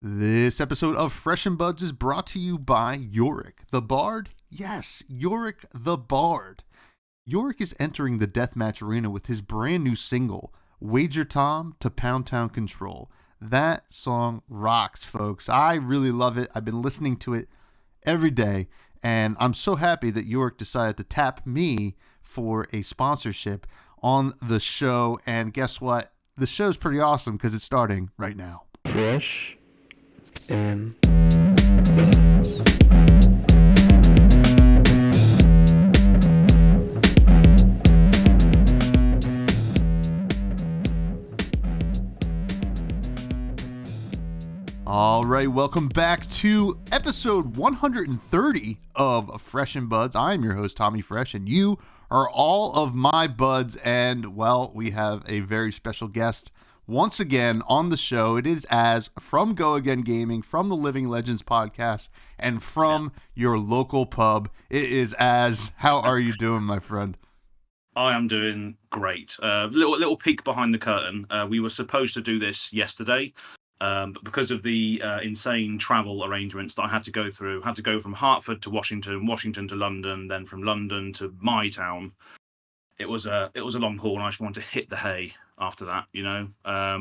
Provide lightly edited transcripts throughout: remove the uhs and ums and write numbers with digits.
This episode of Fresh and Buds is brought to you by Yorick the Bard. Yes, Yorick the Bard. Yorick is entering the deathmatch arena with his brand new single, Wager Tom to Pound Town Control. That song rocks, folks. I really love it. I've been listening to it every day, and I'm so happy that Yorick decided to tap me for a sponsorship on the show. And guess what? The show's pretty awesome because it's starting right now. Fresh and All right, welcome back to episode 130 of Fresh and Buds. I'm your host, Tommy Fresh, and you are all of my buds. And, well, we have a very special guest once again on the show. It is Az from Go Again Gaming, from the Living Legends podcast, and from your local pub. It is Az. How are you doing, my friend? I am doing great. Little peek behind the curtain. We were supposed to do this yesterday. But because of the insane travel arrangements that I had to go through, had to go from Hartford to Washington, Washington to London, then from London to my town. It was a long haul, and I just wanted to hit the hay after that, you know.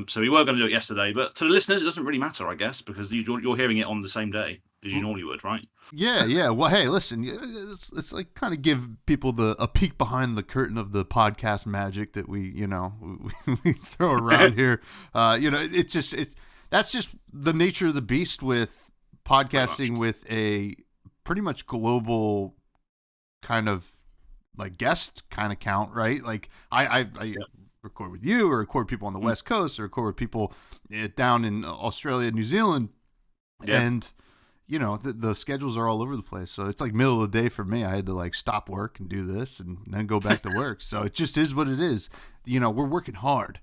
So we were going to do it yesterday, but to the listeners, it doesn't really matter, I guess, because you're hearing it on the same day as you normally would, right? Yeah. Well, hey, listen, it's like kind of give people a peek behind the curtain of the podcast magic that we throw around here. That's just the nature of the beast with podcasting with a pretty much global kind of like guest kind of count, right? Like I record with you, or record people on the West Coast, or record with people down in Australia, New Zealand, and the schedules are all over the place. So it's like middle of the day for me. I had to like stop work and do this and then go back to work. So it just is what it is. We're working hard.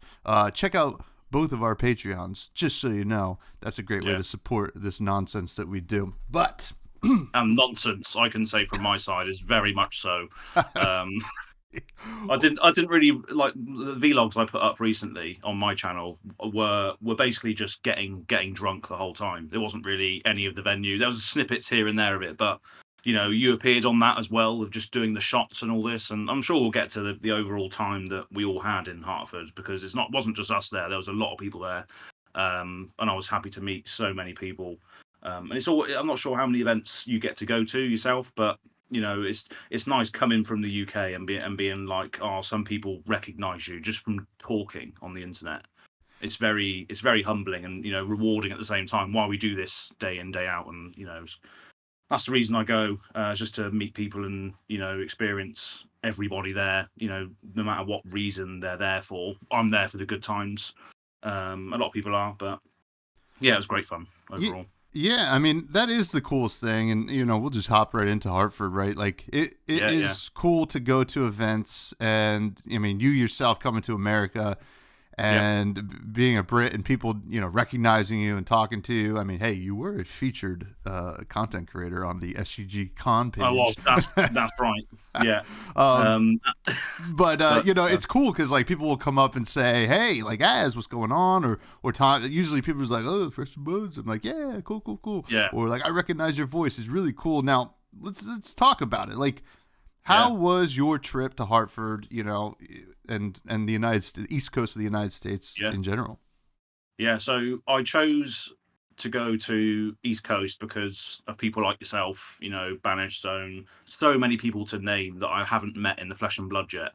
Check out both of our Patreons, just so you know. That's a great way to support this nonsense that we do. But nonsense, I can say from my side, is very much so. I didn't really like the vlogs I put up recently on my channel were basically just getting drunk the whole time. There wasn't really any of the venue. There was snippets here and there of it, but you appeared on that as well, of just doing the shots and all this. And I'm sure we'll get to the overall time that we all had in Hartford, because wasn't just us there. There was a lot of people there, and I was happy to meet so many people. And I'm not sure how many events you get to go to yourself, but it's nice coming from the UK and being like, oh, some people recognise you just from talking on the internet. It's very humbling and rewarding at the same time while we do this day in, day out. And that's the reason I go, just to meet people and experience everybody there. No matter what reason they're there for. I'm there for the good times. A lot of people are, but yeah, it was great fun overall. Yeah, I mean, that is the coolest thing, and we'll just hop right into Hartford, right? Like it is cool to go to events, and I mean, you yourself coming to America and being a Brit, and people recognizing you and talking to you. I mean, hey, you were a featured content creator on the SCG Con page. I was. That's right. Yeah. But it's cool because like people will come up and say, "Hey, like Az, what's going on?" Or Tom. Usually people are like, "Oh, Fresh Buds." I'm like, "Yeah, cool." Yeah. Or like, "I recognize your voice. It's really cool." Now let's talk about it. Like, how was your trip to Hartford? And the East Coast of the United States in general? Yeah. So I chose to go to East Coast because of people like yourself, Banished Zone, so many people to name that I haven't met in the flesh and blood yet.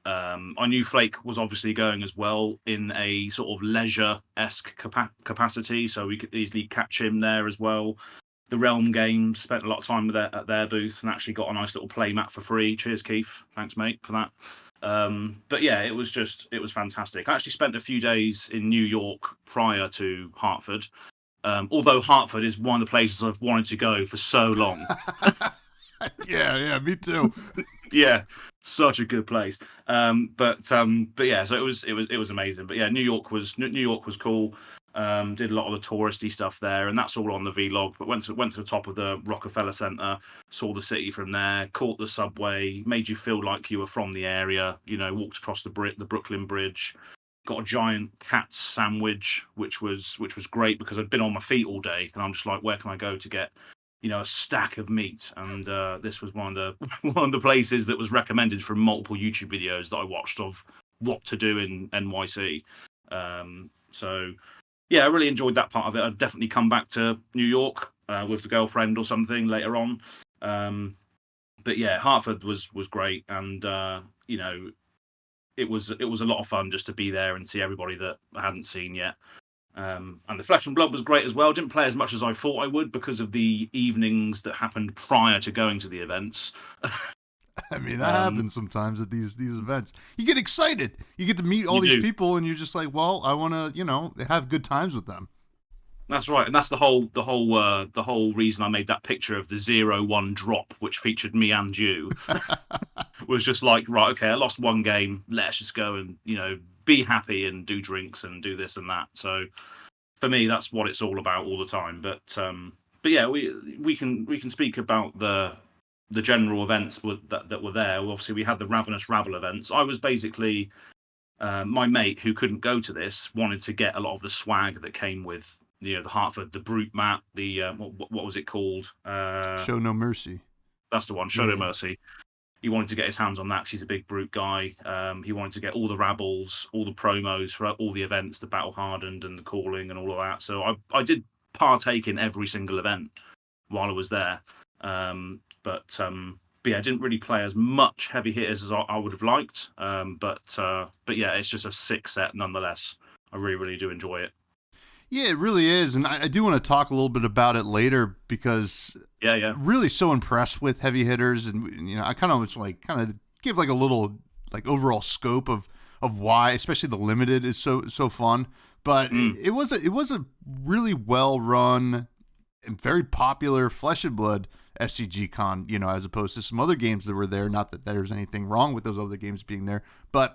I knew Flake was obviously going as well in a sort of leisure-esque capacity, so we could easily catch him there as well. The Realm Games spent a lot of time at their booth and actually got a nice little play mat for free. Cheers, Keith. Thanks, mate, for that. But yeah, it was fantastic. I actually spent a few days in New York prior to Hartford. Although Hartford is one of the places I've wanted to go for so long. Yeah, me too. Yeah, such a good place. But yeah, so it was amazing. But yeah, New York was cool. Did a lot of the touristy stuff there, and that's all on the vlog. But went to the top of the Rockefeller Center, saw the city from there, caught the subway, made you feel like you were from the area. Walked across the Brooklyn Bridge. got a giant cat's sandwich, which was great because I'd been on my feet all day, and I'm just like, where can I go to get, a stack of meat? And this was one of the places that was recommended from multiple YouTube videos that I watched of what to do in NYC. So yeah, I really enjoyed that part of it. I'd definitely come back to New York with the girlfriend or something later on. But yeah, Hartford was great, and it was a lot of fun just to be there and see everybody that I hadn't seen yet. And the Flesh and Blood was great as well. Didn't play as much as I thought I would because of the evenings that happened prior to going to the events. I mean, that happens sometimes at these events. You get excited. You get to meet all these people, and you're just like, well, I want to, have good times with them. That's right, and that's the whole reason I made that picture of the 0-1 drop, which featured me and you. Was just like, right, okay, I lost one game. Let's just go and be happy and do drinks and do this and that. So for me, that's what it's all about all the time. But yeah, we can speak about the general events that were there. Obviously, we had the Ravenous Rabble events. I was basically my mate who couldn't go to this wanted to get a lot of the swag that came with the Hartford, the Brute mat, the what was it called? Show No Mercy. That's the one. Show No Mercy. He wanted to get his hands on that because he's a big Brute guy. He wanted to get all the Rabbles, all the promos for all the events, the Battle Hardened and the Calling and all of that. So I did partake in every single event while I was there. But yeah, I didn't really play as much heavy hitters as I would have liked. But yeah, it's just a sick set nonetheless. I really, really do enjoy it. Yeah, it really is, and I do want to talk a little bit about it later because really so impressed with heavy hitters, and I kind of was give like a little like overall scope of why, especially the limited is so fun. But it was a really well run and very popular Flesh and Blood SCG con, as opposed to some other games that were there. Not that there's anything wrong with those other games being there, but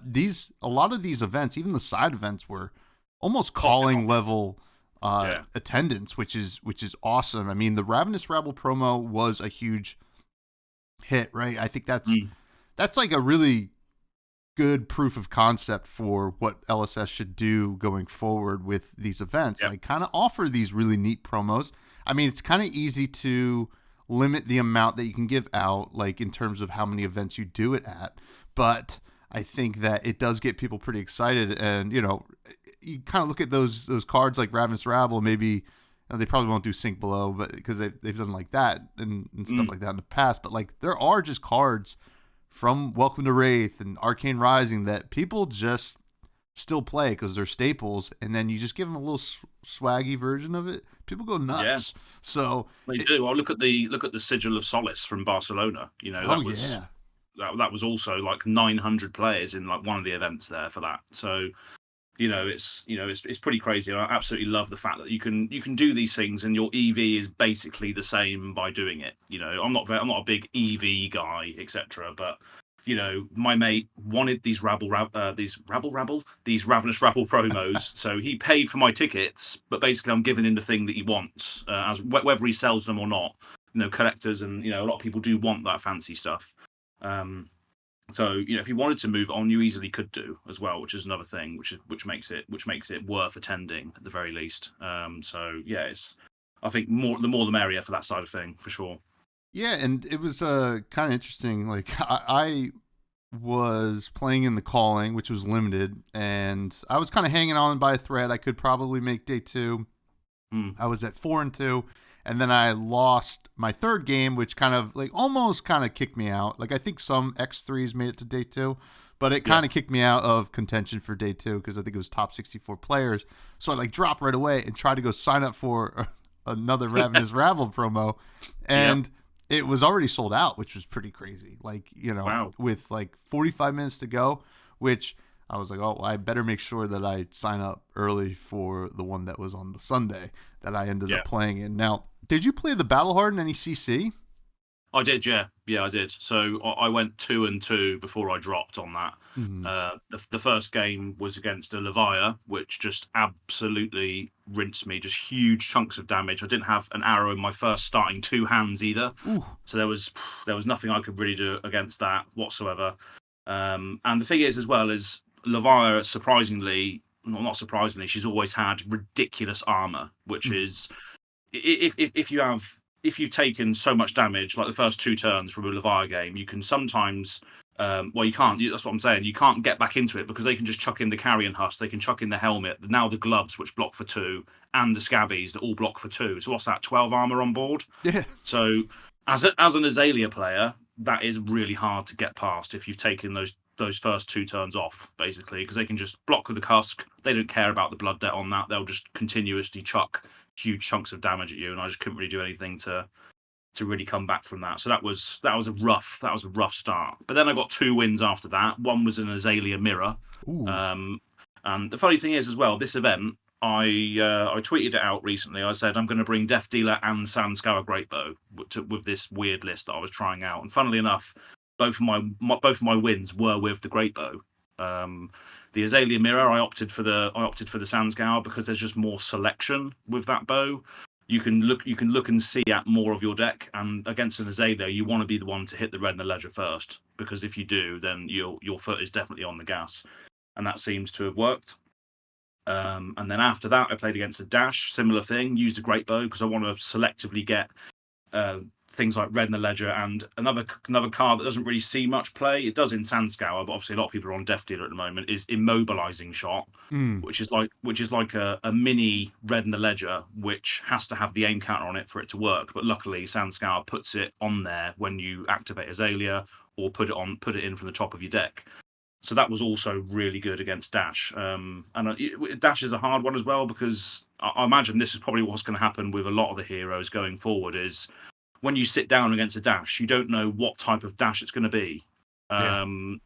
a lot of these events, even the side events, were almost calling level attendance, which is awesome. I mean, the Ravenous Rabble promo was a huge hit, right? I think that's like a really good proof of concept for what LSS should do going forward with these events. Like, kind of offer these really neat promos. I mean, it's kind of easy to limit the amount that you can give out, like in terms of how many events you do it at, but I think that it does get people pretty excited, and you kind of look at those cards like Ravenous Rabble. Maybe they probably won't do Sink Below, but because they've done like that and stuff like that in the past. But like there are just cards from Welcome to Wraith and Arcane Rising that people just still play because they're staples, and then you just give them a little swaggy version of it. People go nuts. Yeah. So they do. Well, look at the Sigil of Solace from Barcelona. That was also like 900 players in like one of the events there for that. So it's pretty crazy. I absolutely love the fact that you can do these things and your EV is basically the same by doing it. I'm not a big EV guy, etc. But my mate wanted these Ravenous Rabble promos, so he paid for my tickets. But basically, I'm giving him the thing that he wants, as whether he sells them or not. Collectors and a lot of people do want that fancy stuff. So if you wanted to move on, you easily could do as well, which is another thing, which makes it worth attending at the very least. So yeah, I think the more the merrier for that side of thing, for sure. Yeah, and it was kind of interesting. Like I was playing in the Calling, which was limited, and I was kind of hanging on by a thread. I could probably make day 2. I was at 4-2. And then I lost my third game, which kind of like almost kind of kicked me out. Like I think some X3s made it to day 2, but it kind of kicked me out of contention for day 2 because I think it was top 64 players. So I like dropped right away and tried to go sign up for another Ravenous Rabble promo, and it was already sold out, which was pretty crazy. Like with like 45 minutes to go, which I was like, oh, I better make sure that I sign up early for the one that was on the Sunday that I ended up playing in. Now, did you play the Battle Hardened any CC? I did, yeah, I did. So I went 2-2 before I dropped on that. The first game was against a Levia, which just absolutely rinsed me, just huge chunks of damage. I didn't have an arrow in my first starting 2 hands either. Ooh. So there was nothing I could really do against that whatsoever. And the thing is, as well, is Levia, surprisingly, well, not surprisingly, she's always had ridiculous armor, which is if you've taken so much damage, like the first 2 turns from a Levia game, you can sometimes. Well, you can't. That's what I'm saying. You can't get back into it because they can just chuck in the carrion husk. They can chuck in the helmet. Now the gloves, which block for 2, and the scabbies that all block for 2. So what's that? 12 armor on board. Yeah. So as an Azalea player, that is really hard to get past if you've taken those first 2 turns off, basically, because they can just block with the husk. They don't care about the blood debt on that. They'll just continuously chuck huge chunks of damage at you, and I just couldn't really do anything to really come back from that. So that was a rough start. But then I got 2 wins after that. One was an Azalea mirror. And the funny thing is as well, this event, I tweeted it out recently. I said I'm going to bring Death Dealer and Sandscour Greatbow with this weird list that I was trying out. And funnily enough, both of my wins were with the Greatbow. The Azalea mirror, I opted for the Sandscour because there's just more selection with that bow. You can look and see at more of your deck, and against an Azalea, you want to be the one to hit the red and the ledger first, because if you do, then your foot is definitely on the gas, and that seems to have worked. And then after that, I played against a Dash, similar thing. Used a great bow because I want to selectively get things like red in the ledger, and another card that doesn't really see much play. It does in Sandscour, but obviously a lot of people are on Death Dealer at the moment. Is Immobilizing Shot, which is like a mini red in the ledger, which has to have the aim counter on it for it to work. But luckily, Sandscour puts it on there when you activate Azalea or put it in from the top of your deck. So that was also really good against Dash. And Dash is a hard one as well, because I imagine this is probably what's going to happen with a lot of the heroes going forward, is when you sit down against a Dash, you don't know what type of Dash it's going to be.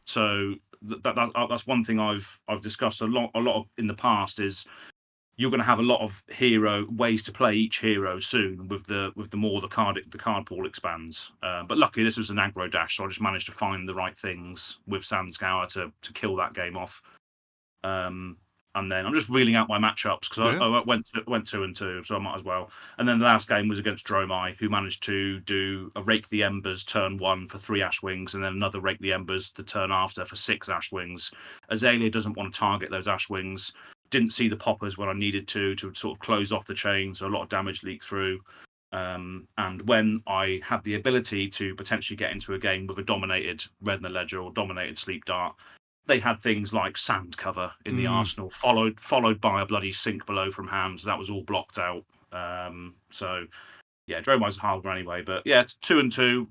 So that's one thing I've discussed a lot of in the past, is you're going to have a lot of hero ways to play each hero soon with the more the card pool expands. But luckily this was an aggro Dash, so I just managed to find the right things with Sandscour to kill that game off. And then I'm just reeling out my matchups because I went 2-2, so I might as well. And then the last game was against Dromai, who managed to do a Rake the Embers turn 1 for 3 Ash Wings, and then another Rake the Embers the turn after for 6 Ash Wings. Azalea doesn't want to target those Ash Wings. Didn't see the poppers when I needed to sort of close off the chain, so a lot of damage leaked through. And when I had the ability to potentially get into a game with a dominated Red in the Ledger or dominated Sleep Dart, they had things like Sand Cover in the arsenal, followed by a bloody Sink Below from hand. So that was all blocked out. So yeah, Dromai's a hard one anyway. But yeah, it's 2-2.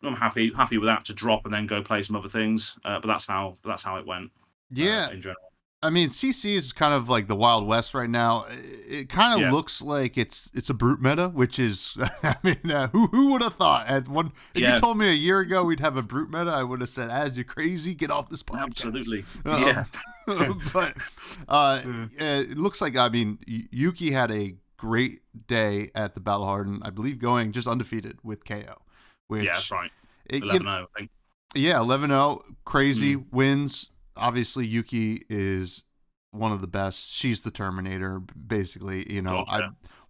I'm happy with that to drop and then go play some other things. But that's how it went. Yeah. In general. I mean, CC is kind of like the Wild West right now. It kind of looks like it's a brute meta, which is, I mean, who would have thought? If you told me a year ago we'd have a brute meta, I would have said, "As you crazy, get off this podcast." Absolutely, But it looks like, I mean, Yuki had a great day at the Battle Hardened, I believe, going just undefeated with KO. Which, that's right. 11-0, I think. Yeah, 11-0, crazy wins. Obviously, Yuki is one of the best. She's the Terminator, basically. You know,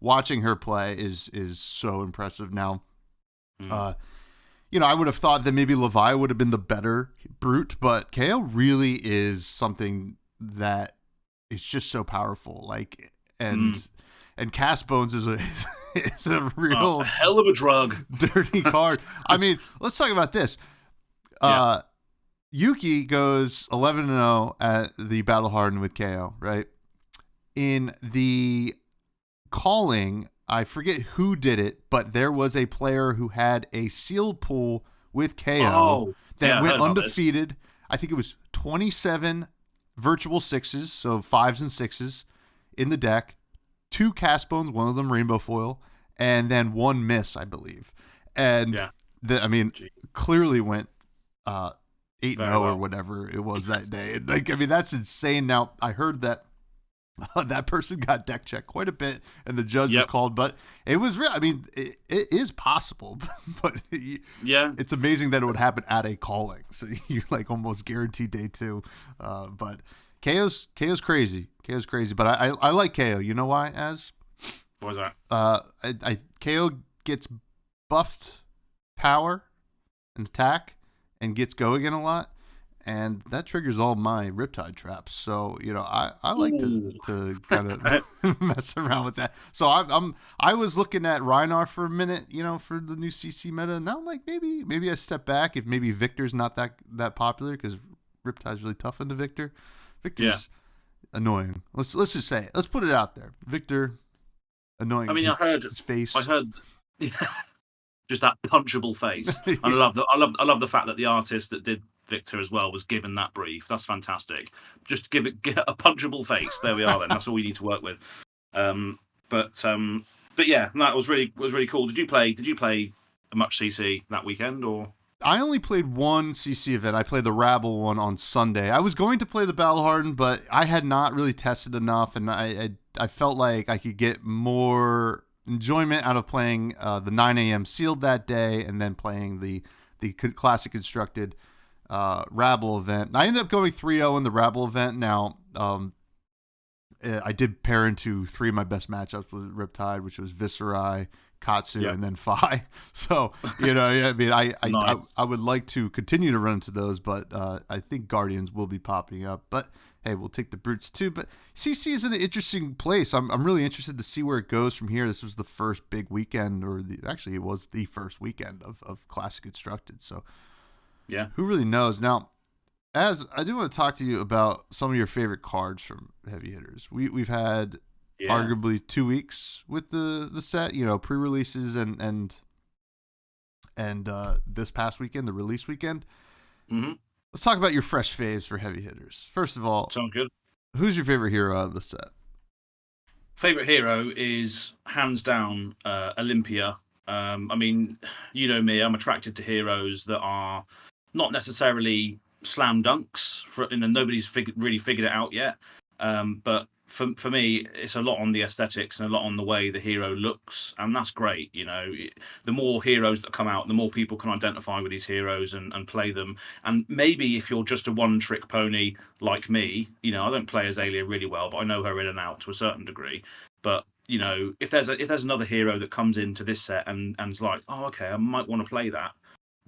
watching her play is so impressive. Now, you know, I would have thought that maybe Levi would have been the better brute, but KO really is something that is just so powerful. Like, and Cast Bones is a real a hell of a drug, dirty card. I mean, let's talk about this. Yuki goes 11-0 at the Battle Hardened with KO, right? In the calling, I forget who did it, but there was a player who had a sealed pool with KO that went undefeated. I think it was 27 virtual 6s, so 5s and 6s in the deck, 2 Cast Bones, one of them rainbow foil, and then 1 miss, I believe. And I mean, clearly went 8-0 or whatever it was that day. Like, I mean, that's insane. Now, I heard that that person got deck checked quite a bit, and the judge was called, but it was real. I mean, it is possible, but it's amazing that it would happen at a calling. So you like almost guarantee day 2. But KO's crazy. KO's crazy, but I like KO. You know why? What was that? KO gets buffed power and attack, and gets go again a lot, and that triggers all my Riptide traps. So I like to kind of mess around with that. So I was looking at Rhinar for a minute, for the new CC meta. Now I'm like, maybe I step back if maybe Victor's not that popular, because Riptide's really tough into Victor. Victor's annoying. Let's just say it. Let's put it out there. Victor, annoying. I mean, I heard his face. Just that punchable face. And I love the fact that the artist that did Victor as well was given that brief. That's fantastic. Just get a punchable face. There we are. Then that's all we need to work with. But yeah, that was really cool. Did you play much CC that weekend, or? I only played one CC event. I played the Rabble one on Sunday. I was going to play the Battle Hardened, but I had not really tested enough, and I felt like I could get more enjoyment out of playing the 9 a.m. sealed that day, and then playing the classic constructed Rabble event. I ended up going 3-0 in the Rabble event. Now, I did pair into 3 of my best matchups with Riptide, which was Viserai, Katsu, and then Fi. So, I mean, nice. I would like to continue to run into those, but I think Guardians will be popping up. But hey, we'll take the Brutes too. But CC is an interesting place. I'm really interested to see where it goes from here. This was the first big weekend, actually it was the first weekend of Classic Constructed. So yeah, who really knows? Now, as I do want to talk to you about some of your favorite cards from Heavy Hitters. We've had arguably 2 weeks with the set, pre-releases and this past weekend, the release weekend. Mm-hmm. Let's talk about your fresh faves for Heavy Hitters. First of all, sounds good. Who's your favorite hero out of the set? Favorite hero is hands down Olympia. I mean, you know me, I'm attracted to heroes that are not necessarily slam dunks, and nobody's really figured it out yet. But for me, it's a lot on the aesthetics and a lot on the way the hero looks, and that's great. The more heroes that come out, the more people can identify with these heroes and play them. And maybe if you're just a one-trick pony like me, I don't play Azalea really well, but I know her in and out to a certain degree. But if there's another hero that comes into this set and is like, oh, okay, I might want to play that.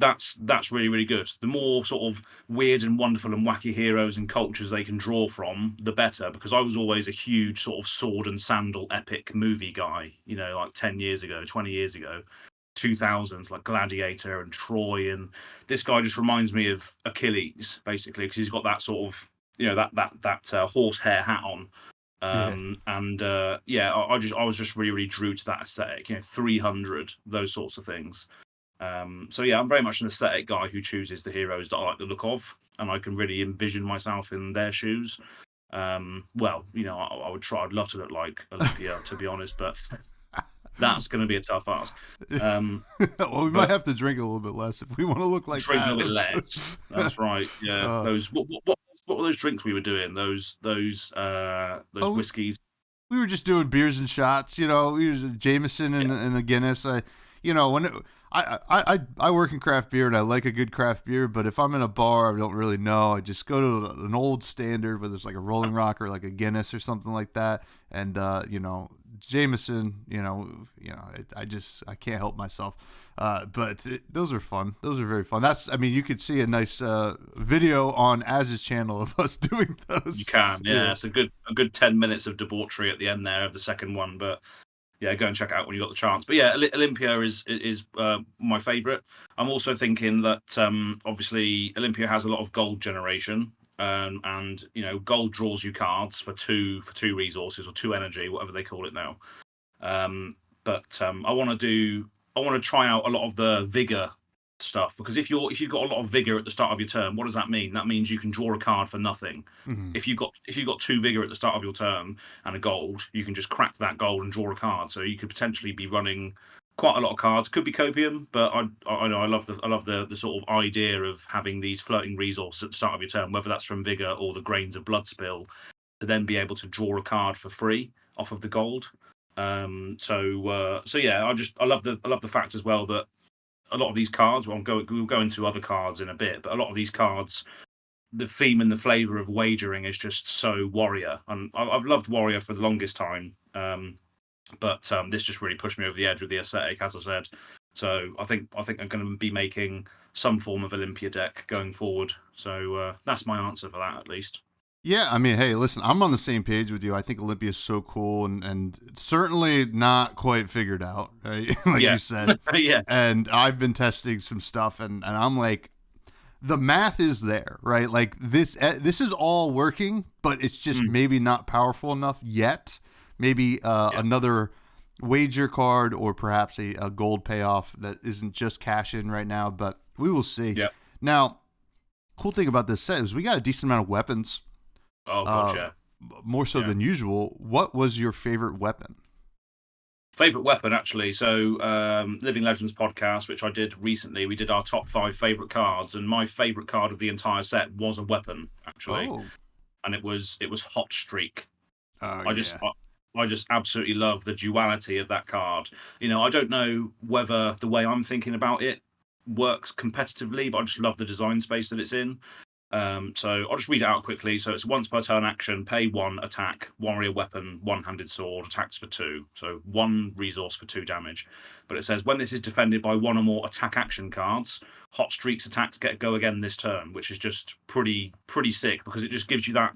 That's really, really good. The more sort of weird and wonderful and wacky heroes and cultures they can draw from, the better, because I was always a huge sort of sword and sandal epic movie guy, like 10 years ago, 20 years ago, 2000s, like Gladiator and Troy. And this guy just reminds me of Achilles, basically, because he's got that sort of, that horsehair hat on. I was just really, really drew to that aesthetic, 300, those sorts of things. So yeah, I'm very much an aesthetic guy who chooses the heroes that I like the look of, and I can really envision myself in their shoes. I would try. I'd love to look like Olympia, to be honest, but that's going to be a tough ask. Well, we might have to drink a little bit less if we want to look like drink that. a little bit less. That's right. Yeah. What were those drinks we were doing? Those whiskeys. We were just doing beers and shots. We were Jameson and a Guinness. I work in craft beer and I like a good craft beer, but if I'm in a bar, I don't really know. I just go to an old standard, whether it's like a Rolling Rock or like a Guinness or something like that. And, Jameson, I can't help myself. But those are fun. Those are very fun. You could see a nice video on Az's channel of us doing those. You can, yeah. It's a good 10 minutes of debauchery at the end there of the second one, but yeah, go and check it out when you got the chance. But yeah, Olympia is my favourite. I'm also thinking that obviously Olympia has a lot of gold generation, and gold draws you cards for two resources or 2 energy, whatever they call it now. But I want to try out a lot of the vigor stuff, because if you've got a lot of vigor at the start of your turn, what does that mean? That means you can draw a card for nothing. Mm-hmm. If you've got 2 vigor at the start of your turn and a gold, you can just crack that gold and draw a card. So you could potentially be running quite a lot of cards. Could be copium, but I know I love the sort of idea of having these floating resources at the start of your turn, whether that's from vigor or the grains of blood spill, to then be able to draw a card for free off of the gold. So yeah, I love the fact as well that a lot of these cards, we'll go into other cards in a bit, but a lot of these cards, the theme and the flavour of wagering is just so warrior. And I've loved warrior for the longest time, but this just really pushed me over the edge with the aesthetic, as I said. So I think I'm going to be making some form of Olympia deck going forward. So that's my answer for that, at least. Yeah, I mean, hey, listen, I'm on the same page with you. I think Olympia is so cool and certainly not quite figured out, right? Like Yeah. you said. Yeah. And I've been testing some stuff and I'm like, the math is there, right? Like this is all working, but it's just maybe not powerful enough yet. Maybe another wager card or perhaps a gold payoff that isn't just cash in right now, but we will see. Yeah. Now, cool thing about this set is we got a decent amount of weapons. Oh, God, yeah. More so than usual. What was your favorite weapon? Favorite weapon, actually. So, Living Legends podcast, which I did recently, we did our top 5 favorite cards, and my favorite card of the entire set was a weapon, actually, and it was Hot Streak. I just absolutely love the duality of that card. You know, I don't know whether the way I'm thinking about it works competitively, but I just love the design space that it's in. So I'll just read it out quickly. So it's once per turn action, pay 1, attack, warrior weapon, one-handed sword, attacks for 2. So 1 resource for 2 damage. But it says when this is defended by 1 or more attack action cards, Hot Streak's attacks get go again this turn, which is just pretty sick because it just gives you that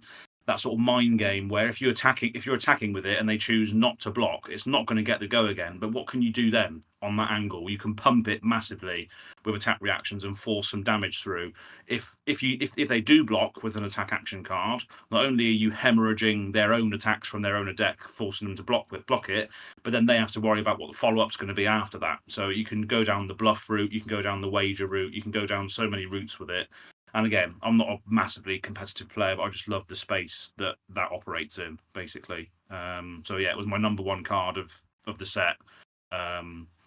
sort of mind game where if you're attacking with it and they choose not to block, it's not going to get the go again. But what can you do then on that angle? You can pump it massively with attack reactions and force some damage through. If they do block with an attack action card, not only are you hemorrhaging their own attacks from their own deck, forcing them to block it, but then they have to worry about what the follow-up's going to be after that. So you can go down the bluff route, you can go down the wager route, you can go down so many routes with it. And again, I'm not a massively competitive player, but I just love the space that operates in, basically. So yeah, it was my number 1 card of the set.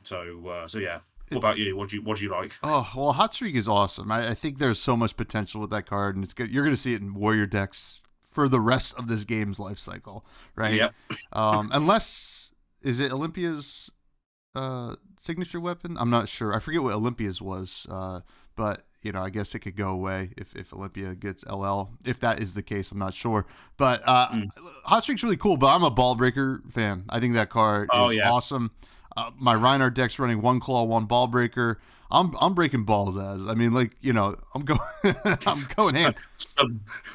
So yeah. What about you? What do you like? Oh, well, Hot Streak is awesome. I think there's so much potential with that card, and it's good. You're going to see it in Warrior decks for the rest of this game's life cycle, right? Yep. Unless, is it Olympia's signature weapon? I'm not sure. I forget what Olympia's was, but you know, I guess it could go away if Olympia gets LL. If that is the case, I'm not sure. But Hot Streak's really cool, but I'm a Ball Breaker fan. I think that card is awesome. My Reinhardt deck's running 1 Claw, 1 Ball Breaker. I'm breaking balls as. I mean, like, you know, I'm going ham.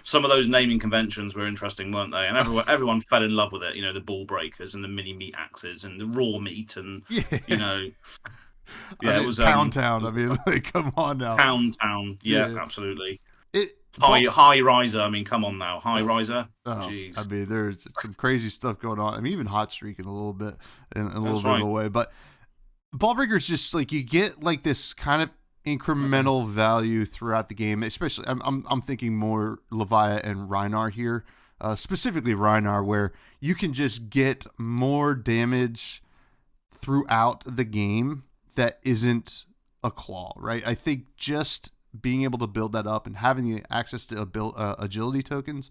Some of those naming conventions were interesting, weren't they? And everyone fell in love with it. You know, the Ball Breakers and the mini meat axes and the raw meat and you know. Yeah, it was Pound Town. I mean, like, come on now. Pound Town. Yeah. Absolutely. High Riser. I mean, come on now. High Riser. Jeez. I mean, there's some crazy stuff going on. I mean, even Hot Streak in a little bit, of a way. But Ball Breaker's just like you get like this kind of incremental value throughout the game. Especially, I'm thinking more Leviah and Reinhardt here, specifically Reinhardt, where you can just get more damage throughout the game that isn't a claw, right? I think just being able to build that up and having the access to agility tokens,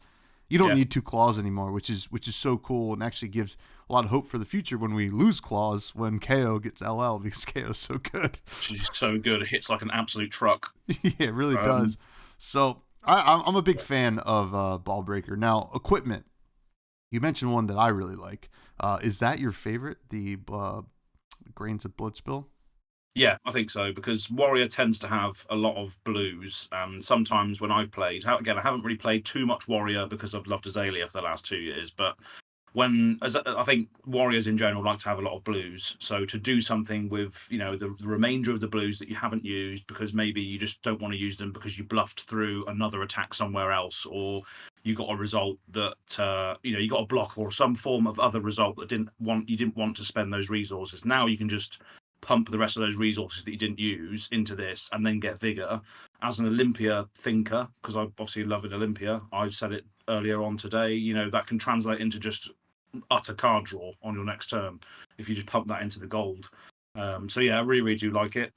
you don't need 2 claws anymore, which is so cool and actually gives a lot of hope for the future when we lose claws when KO gets LL because KO's so good. She's so good. It hits like an absolute truck. Yeah, it really does. So I'm a big fan of Ball Breaker. Now, equipment. You mentioned one that I really like. Is that your favorite? The Grains of Bloodspill? Yeah, I think so, because Warrior tends to have a lot of blues. Sometimes when I've played, again, I haven't really played too much Warrior because I've loved Azalea for the last 2 years, but I think Warriors in general like to have a lot of blues. So to do something with, you know, the remainder of the blues that you haven't used because maybe you just don't want to use them because you bluffed through another attack somewhere else, or you got a result that you got a block or some form of other result that you didn't want to spend those resources. Now you can just pump the rest of those resources that you didn't use into this and then get vigor. As an Olympia thinker, because I obviously love an Olympia, I've said it earlier on today, you know, that can translate into just utter card draw on your next turn if you just pump that into the gold. So yeah, I really, really do like it.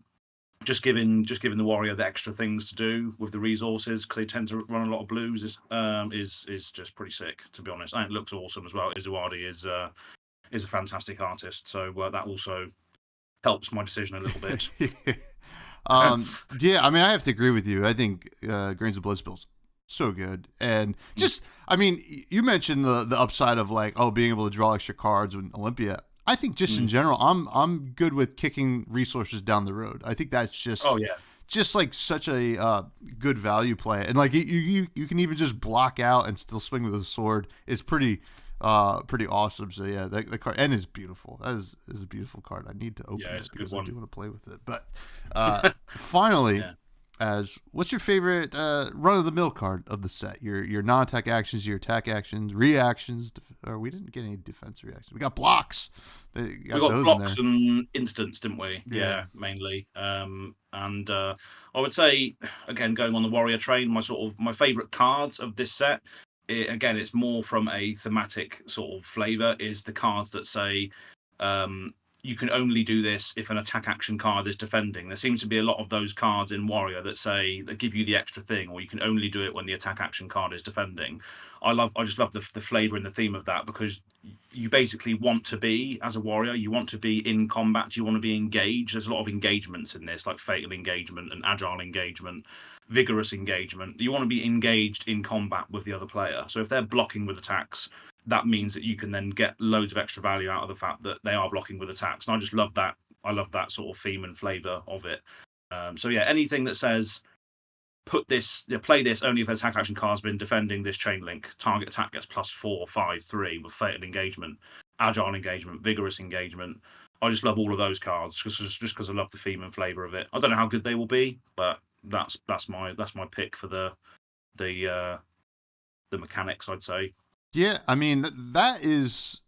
Just giving the Warrior the extra things to do with the resources, because they tend to run a lot of blues, is just pretty sick, to be honest. And it looks awesome as well. Izuwadi is a fantastic artist, so that also helps my decision a little bit. Yeah, I mean, I have to agree with you. I think Grains of Bloodspill's so good. And just, I mean, you mentioned the upside of like, being able to draw extra cards with Olympia. I think just in general, I'm good with kicking resources down the road. I think that's just like such a good value play, and like you can even just block out and still swing with a sword. It's pretty awesome. So yeah, that card and is beautiful. That is a beautiful card. I need to open it because I do want to play with it. But finally. As what's your favorite run of the mill card of the set? Your non-attack actions, your attack actions, reactions. Or we didn't get any defense reactions. We got blocks. We got blocks and instants, didn't we? Yeah, mainly. And I would say again, going on the warrior train, my favorite cards of this set. Again, it's more from a thematic sort of flavor. Is the cards that say. You can only do this if an attack action card is defending. There seems to be a lot of those cards in Warrior that give you the extra thing, or you can only do it when the attack action card is defending. I just love the flavor and the theme of that, because you basically want to be, as a warrior, you want to be in combat. You want to be engaged. There's a lot of engagements in this, like fatal engagement and agile engagement, vigorous engagement. You want to be engaged in combat with the other player. So if they're blocking with attacks, that means that you can then get loads of extra value out of the fact that they are blocking with attacks. And I just love that. I love that sort of theme and flavor of it. So yeah, anything that says play this only if an attack action card's been defending this chain link. Target attack gets +4, 5, 3 with fatal engagement, agile engagement, vigorous engagement. I just love all of those cards just because I love the theme and flavor of it. I don't know how good they will be, but that's my pick for the mechanics, I'd say. Yeah, I mean that is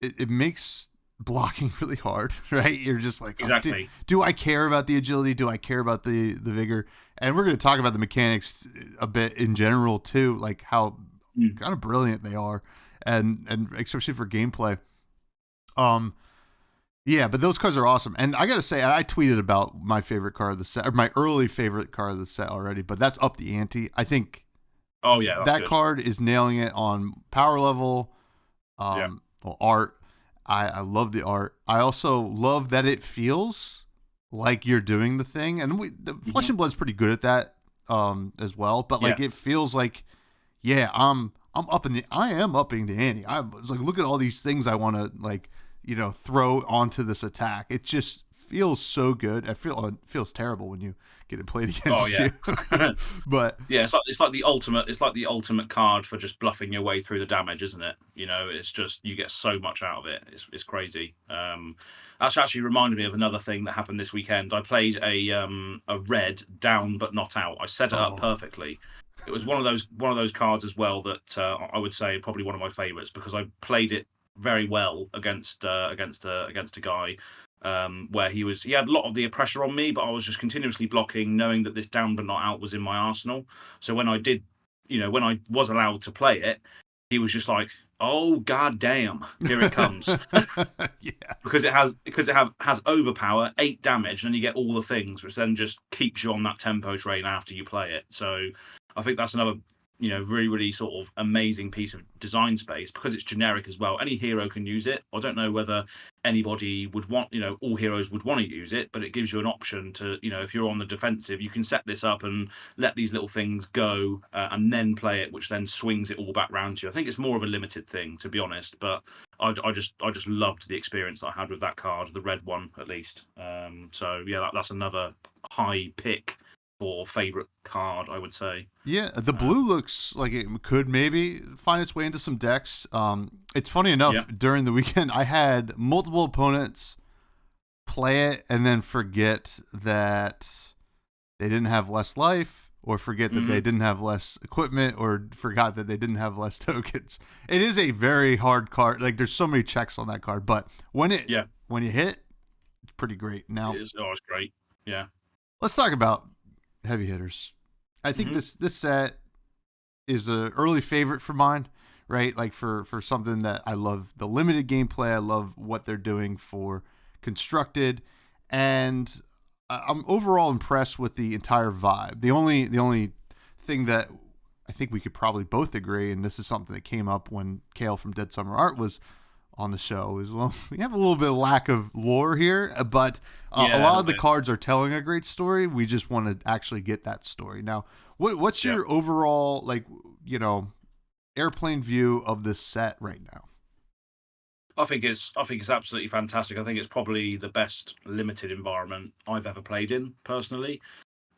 it makes blocking really hard, right? You're just like, exactly. Do I care about the agility? Do I care about the vigor? And we're going to talk about the mechanics a bit in general too, like how kind of brilliant they are, and especially for gameplay. Yeah, but those cards are awesome. And I got to say, I tweeted about my favorite card of the set, or my early favorite card of the set already, but that's up the ante. I think. Oh yeah, that good. Card is nailing it on power level, well, art. I love the art. I also love that it feels like you're doing the thing, and the Flesh and Blood's pretty good at that as well. But like it feels like, I am upping the ante. I was like, look at all these things I want to throw onto this attack. It just feels so good. It feels terrible when you get it played against you. But yeah, it's like the ultimate card for just bluffing your way through the damage, isn't it? It's just you get so much out of it. It's crazy. That's actually reminded me of another thing that happened this weekend. I played a red down but not out. I set it up perfectly. It was one of those cards as well that I would say probably one of my favorites, because I played it very well against a guy. Where he had a lot of the pressure on me, but I was just continuously blocking, knowing that this down but not out was in my arsenal. So when I did, when I was allowed to play it, he was just like, "Oh god damn, here it comes!" because it has overpower, 8 damage, and then you get all the things, which then just keeps you on that tempo train after you play it. So I think that's another really, really sort of amazing piece of design space, because it's generic as well. Any hero can use it. I don't know whether anybody would want, all heroes would want to use it, but it gives you an option to, if you're on the defensive, you can set this up and let these little things go and then play it, which then swings it all back round to you. I think it's more of a limited thing, to be honest, but I just loved the experience that I had with that card, the red one at least. So yeah, that's another high pick for favorite card, I would say. Yeah, the blue looks like it could maybe find its way into some decks. It's funny enough, during the weekend, I had multiple opponents play it and then forget that they didn't have less life, or forget that they didn't have less equipment, or forgot that they didn't have less tokens. It is a very hard card. Like, there's so many checks on that card, but when you hit, it's pretty great. Now, it's great. Yeah. Let's talk about heavy hitters. I think this set is an early favorite for mine, right? Like for something that I love the limited gameplay. I love what they're doing for constructed, and I'm overall impressed with the entire vibe. The only thing that I think we could probably both agree, and this is something that came up when Kale from Dead Summer Art was on the show, is, well, we have a little bit of lack of lore here, but a lot of the cards are telling a great story. We just want to actually get that story. Now, what's your overall, airplane view of this set right now? I think it's absolutely fantastic. I think it's probably the best limited environment I've ever played in personally.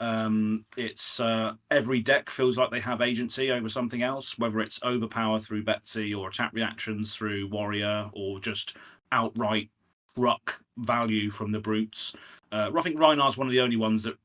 It's every deck feels like they have agency over something else, whether it's overpower through Betsy or attack reactions through Warrior or just outright ruck value from the brutes. I think Reinhar's one of the only ones that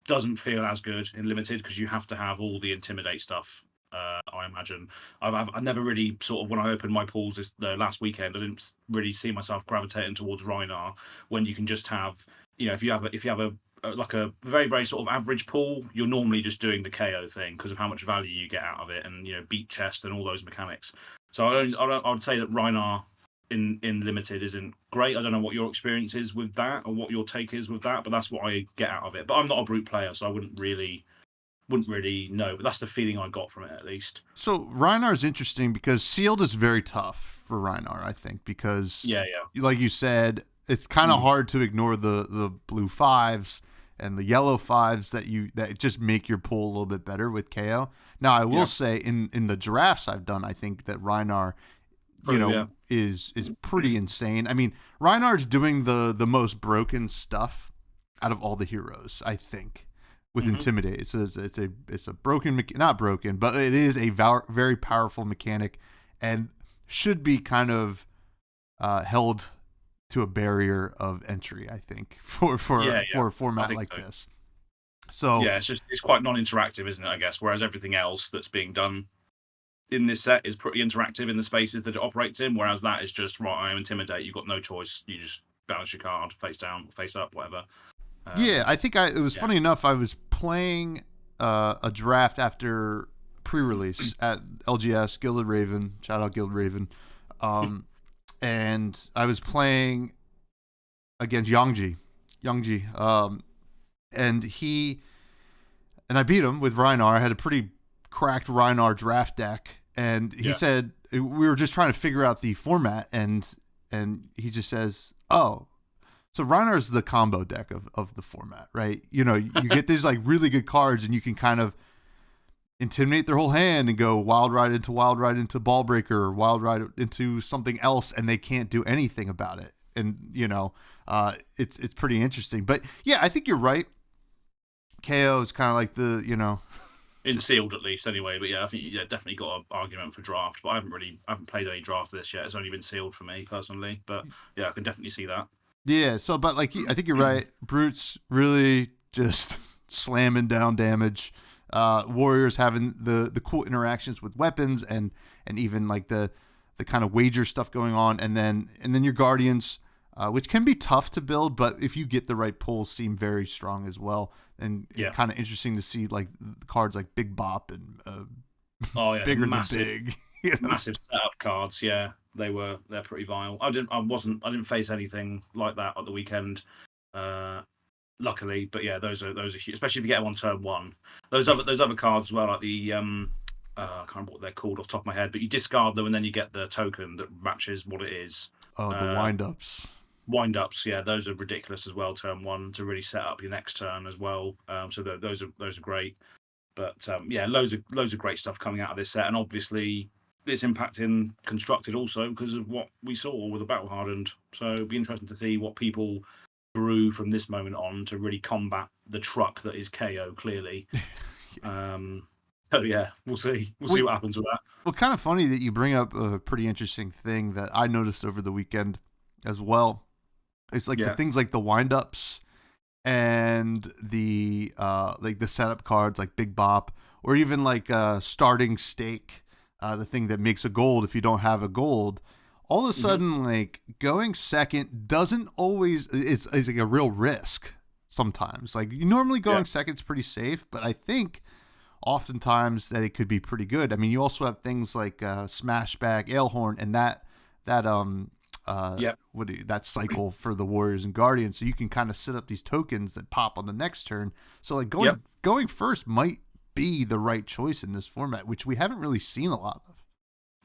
doesn't feel as good in limited because you have to have all the intimidate stuff. I imagine I never really sort of when I opened my pools this last weekend, I didn't really see myself gravitating towards Rhinar when you can just have if you have a like a very very sort of average pool, you're normally just doing the KO thing because of how much value you get out of it and beat chest and all those mechanics. So I would say that Rhinar in limited isn't great. I don't know what your experience is with that or what your take is with that, but that's what I get out of it. But I'm not a brute player, so I wouldn't really know. But that's the feeling I got from it, at least. So Rhinar is interesting because sealed is very tough for Rhinar, I think, because like you said, it's kind of hard to ignore the blue fives and the yellow fives that just make your pool a little bit better with KO. Now I will say in the drafts I've done, I think that Rhinar is pretty insane. I mean, Reinhardt's doing the most broken stuff out of all the heroes, I think, with Intimidate. It's a broken, not broken, but it is a very powerful mechanic and should be kind of held to a barrier of entry, I think, for a format like this. So yeah, it's quite non-interactive, isn't it? I guess, whereas everything else that's being done in this set is pretty interactive in the spaces that it operates in, whereas that is just right. I intimidate. You've got no choice. You just balance your card, face down, face up, whatever. I think it was funny enough. I was playing a draft after pre-release at LGS Gilded Raven. Shout out Gilded Raven. And I was playing against Yangji, and I beat him with Rhinar. I had a pretty cracked Rhinar draft deck, and he said we were just trying to figure out the format, and he just says, "Oh, so Rhinar's the combo deck of the format, right? You get these like really good cards, and you can kind of intimidate their whole hand and go wild ride into ball breaker or wild ride into something else, and they can't do anything about it. And it's pretty interesting. But yeah, I think you're right. KO is kind of like the in sealed at least anyway. But yeah, I think definitely got an argument for draft. But I haven't played any draft of this yet. It's only been sealed for me personally. But yeah, I can definitely see that. Yeah. So, but like I think you're right. Brutes really just slamming down damage. Warriors having the cool interactions with weapons and even like the kind of wager stuff going on, and then your Guardians, which can be tough to build, but if you get the right pulls, seem very strong as well, and kind of interesting to see like cards like Big Bop and bigger than big, massive setup cards. Yeah, they're pretty vile. I didn't face anything like that at the weekend. Luckily, but yeah, those are huge, especially if you get them on turn one. Those other cards as well, like the I can't remember what they're called off the top of my head, but you discard them and then you get the token that matches what it is. Oh, the wind-ups. Wind-ups, yeah, those are ridiculous as well. Turn one to really set up your next turn as well. So those are great. But yeah, loads of great stuff coming out of this set, and obviously it's impacting Constructed also because of what we saw with the Battle Hardened. So it'll be interesting to see what people brew from this moment on to really combat the truck that is KO clearly. So yeah, we'll see what happens with that. Well, kind of funny that you bring up a pretty interesting thing that I noticed over the weekend as well. It's like the things like the wind-ups and the like the setup cards like Big Bop, or even like starting stake, the thing that makes a gold if you don't have a gold. All of a sudden, like going second doesn't always it's like a real risk sometimes. Like you normally going second's pretty safe, but I think oftentimes that it could be pretty good. I mean, you also have things like Smashback, Ailhorn, and that cycle for the Warriors and Guardians, so you can kind of set up these tokens that pop on the next turn. So like going first might be the right choice in this format, which we haven't really seen a lot of.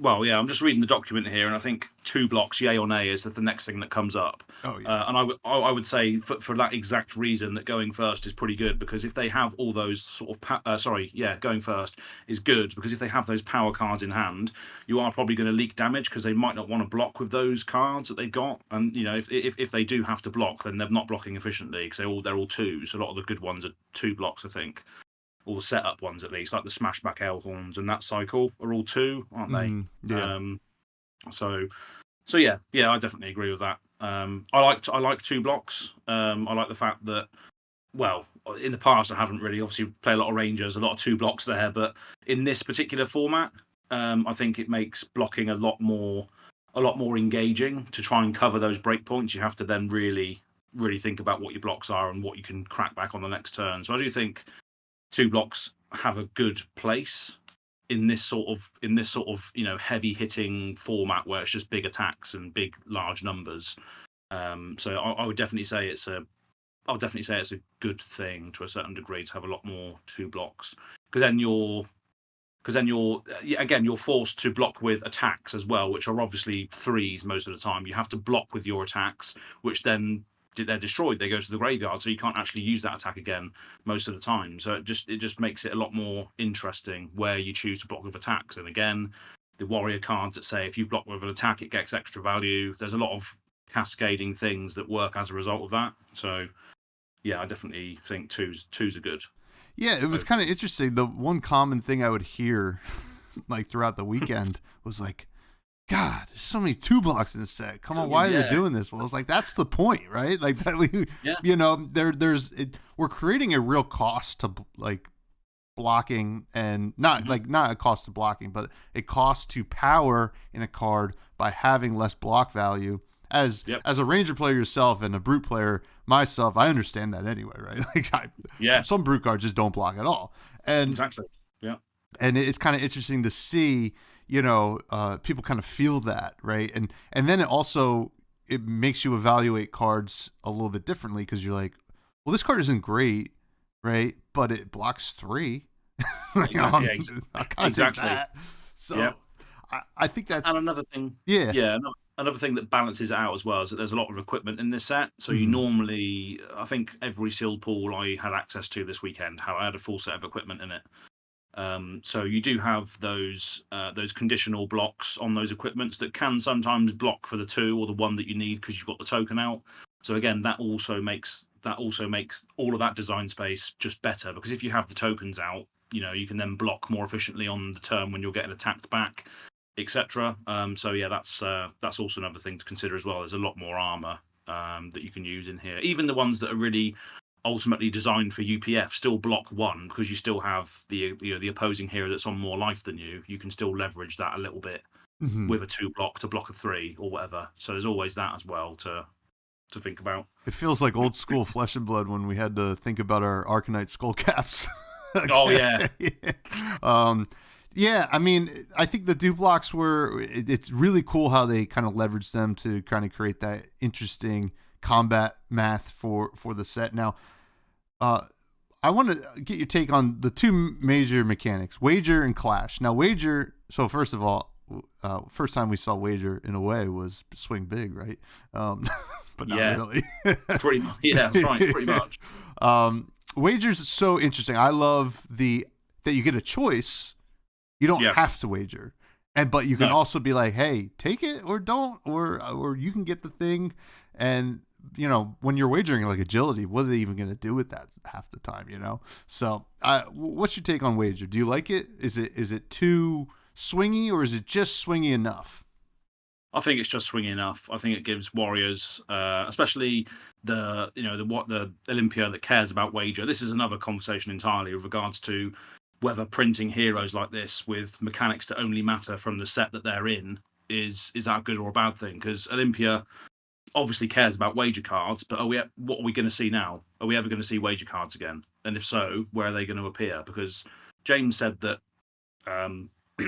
Well, yeah, I'm just reading the document here, and I think 2 blocks, yay or nay, is the next thing that comes up. Oh yeah. And I would say for that exact reason that going first is pretty good, because if they have all those sort of going first is good, because if they have those power cards in hand, you are probably going to leak damage, because they might not want to block with those cards that they've got, and if they do have to block, then they're not blocking efficiently, because they're all 2s. A lot of the good ones are 2 blocks, I think. All the setup ones, at least, like the Smashback Elhorns and that cycle, are all 2, aren't they? Yeah. So yeah, I definitely agree with that. I like 2 blocks. I like the fact that, well, in the past I haven't really obviously played a lot of Rangers, a lot of 2 blocks there, but in this particular format, I think it makes blocking a lot more engaging. To try and cover those breakpoints, you have to then really think about what your blocks are and what you can crack back on the next turn. So I do think 2 blocks have a good place in this sort of heavy hitting format where it's just big attacks and big large numbers. So I would definitely say it's a good thing to a certain degree to have a lot more 2 blocks, because then you're forced to block with attacks as well, which are obviously 3s most of the time. You have to block with your attacks, which then they're destroyed. They go to the graveyard, so you can't actually use that attack again most of the time. So it just makes it a lot more interesting where you choose to block with attacks. And again, the warrior cards that say if you block with an attack, it gets extra value. There's a lot of cascading things that work as a result of that. So yeah, I definitely think twos are good. Yeah, it was kind of interesting. The one common thing I would hear, like throughout the weekend, was like, "God, there's so many 2 blocks in this set. Come on, why are they doing this?" Well, it's like that's the point, right? Like that we're creating a real cost to like blocking, and not a cost to blocking, but a cost to power in a card by having less block value. As a Ranger player yourself and a Brute player myself, I understand that anyway, right? Like some Brute cards just don't block at all, and exactly, and it's kind of interesting to see, people kind of feel that, right? And then it makes you evaluate cards a little bit differently, because you're like, well, this card isn't great, right? But it blocks 3. Exactly. I kind of take that. So I think that's... And another thing... Another thing that balances it out as well is that there's a lot of equipment in this set. So you normally... I think every sealed pool I had access to this weekend, I had a full set of equipment in it. So you do have those conditional blocks on those equipments that can sometimes block for the 2 or the 1 that you need because you've got the token out. So again, that also makes all of that design space just better, because if you have the tokens out, you can then block more efficiently on the turn when you're getting attacked back, etc. So yeah, that's also another thing to consider as well. There's a lot more armor that you can use in here. Even the ones that are really ultimately designed for UPF still block 1, because you still have the opposing hero that's on more life than you. You can still leverage that a little bit with a 2 block to block a 3 or whatever. So there's always that as well to think about. It feels like old school Flesh and Blood when we had to think about our Arcanite skull caps. Oh yeah. Yeah, I mean, I think the 2 blocks it's really cool how they kind of leverage them to kind of create that interesting combat math for the set. Now, I want to get your take on the 2 major mechanics, Wager and Clash. Now, Wager, so first of all, first time we saw Wager in a way was Swing Big, right? But not really. Pretty much. Yeah, that's right, pretty much. Wager's so interesting. I love that you get a choice. You don't have to wager, but you can also be like, hey, take it or don't, or you can get the thing. And when you're wagering like agility, what are they even going to do with that half the time? So what's your take on Wager? Do you like it? Is it too swingy, or is it just swingy enough? I think it's just swingy enough. I think it gives warriors, especially the Olympia that cares about Wager. This is another conversation entirely with regards to whether printing heroes like this with mechanics that only matter from the set that they're in is that a good or a bad thing? Because Olympia obviously cares about Wager cards, but what are we going to see now? Are we ever going to see Wager cards again? And if so, where are they going to appear? Because James said that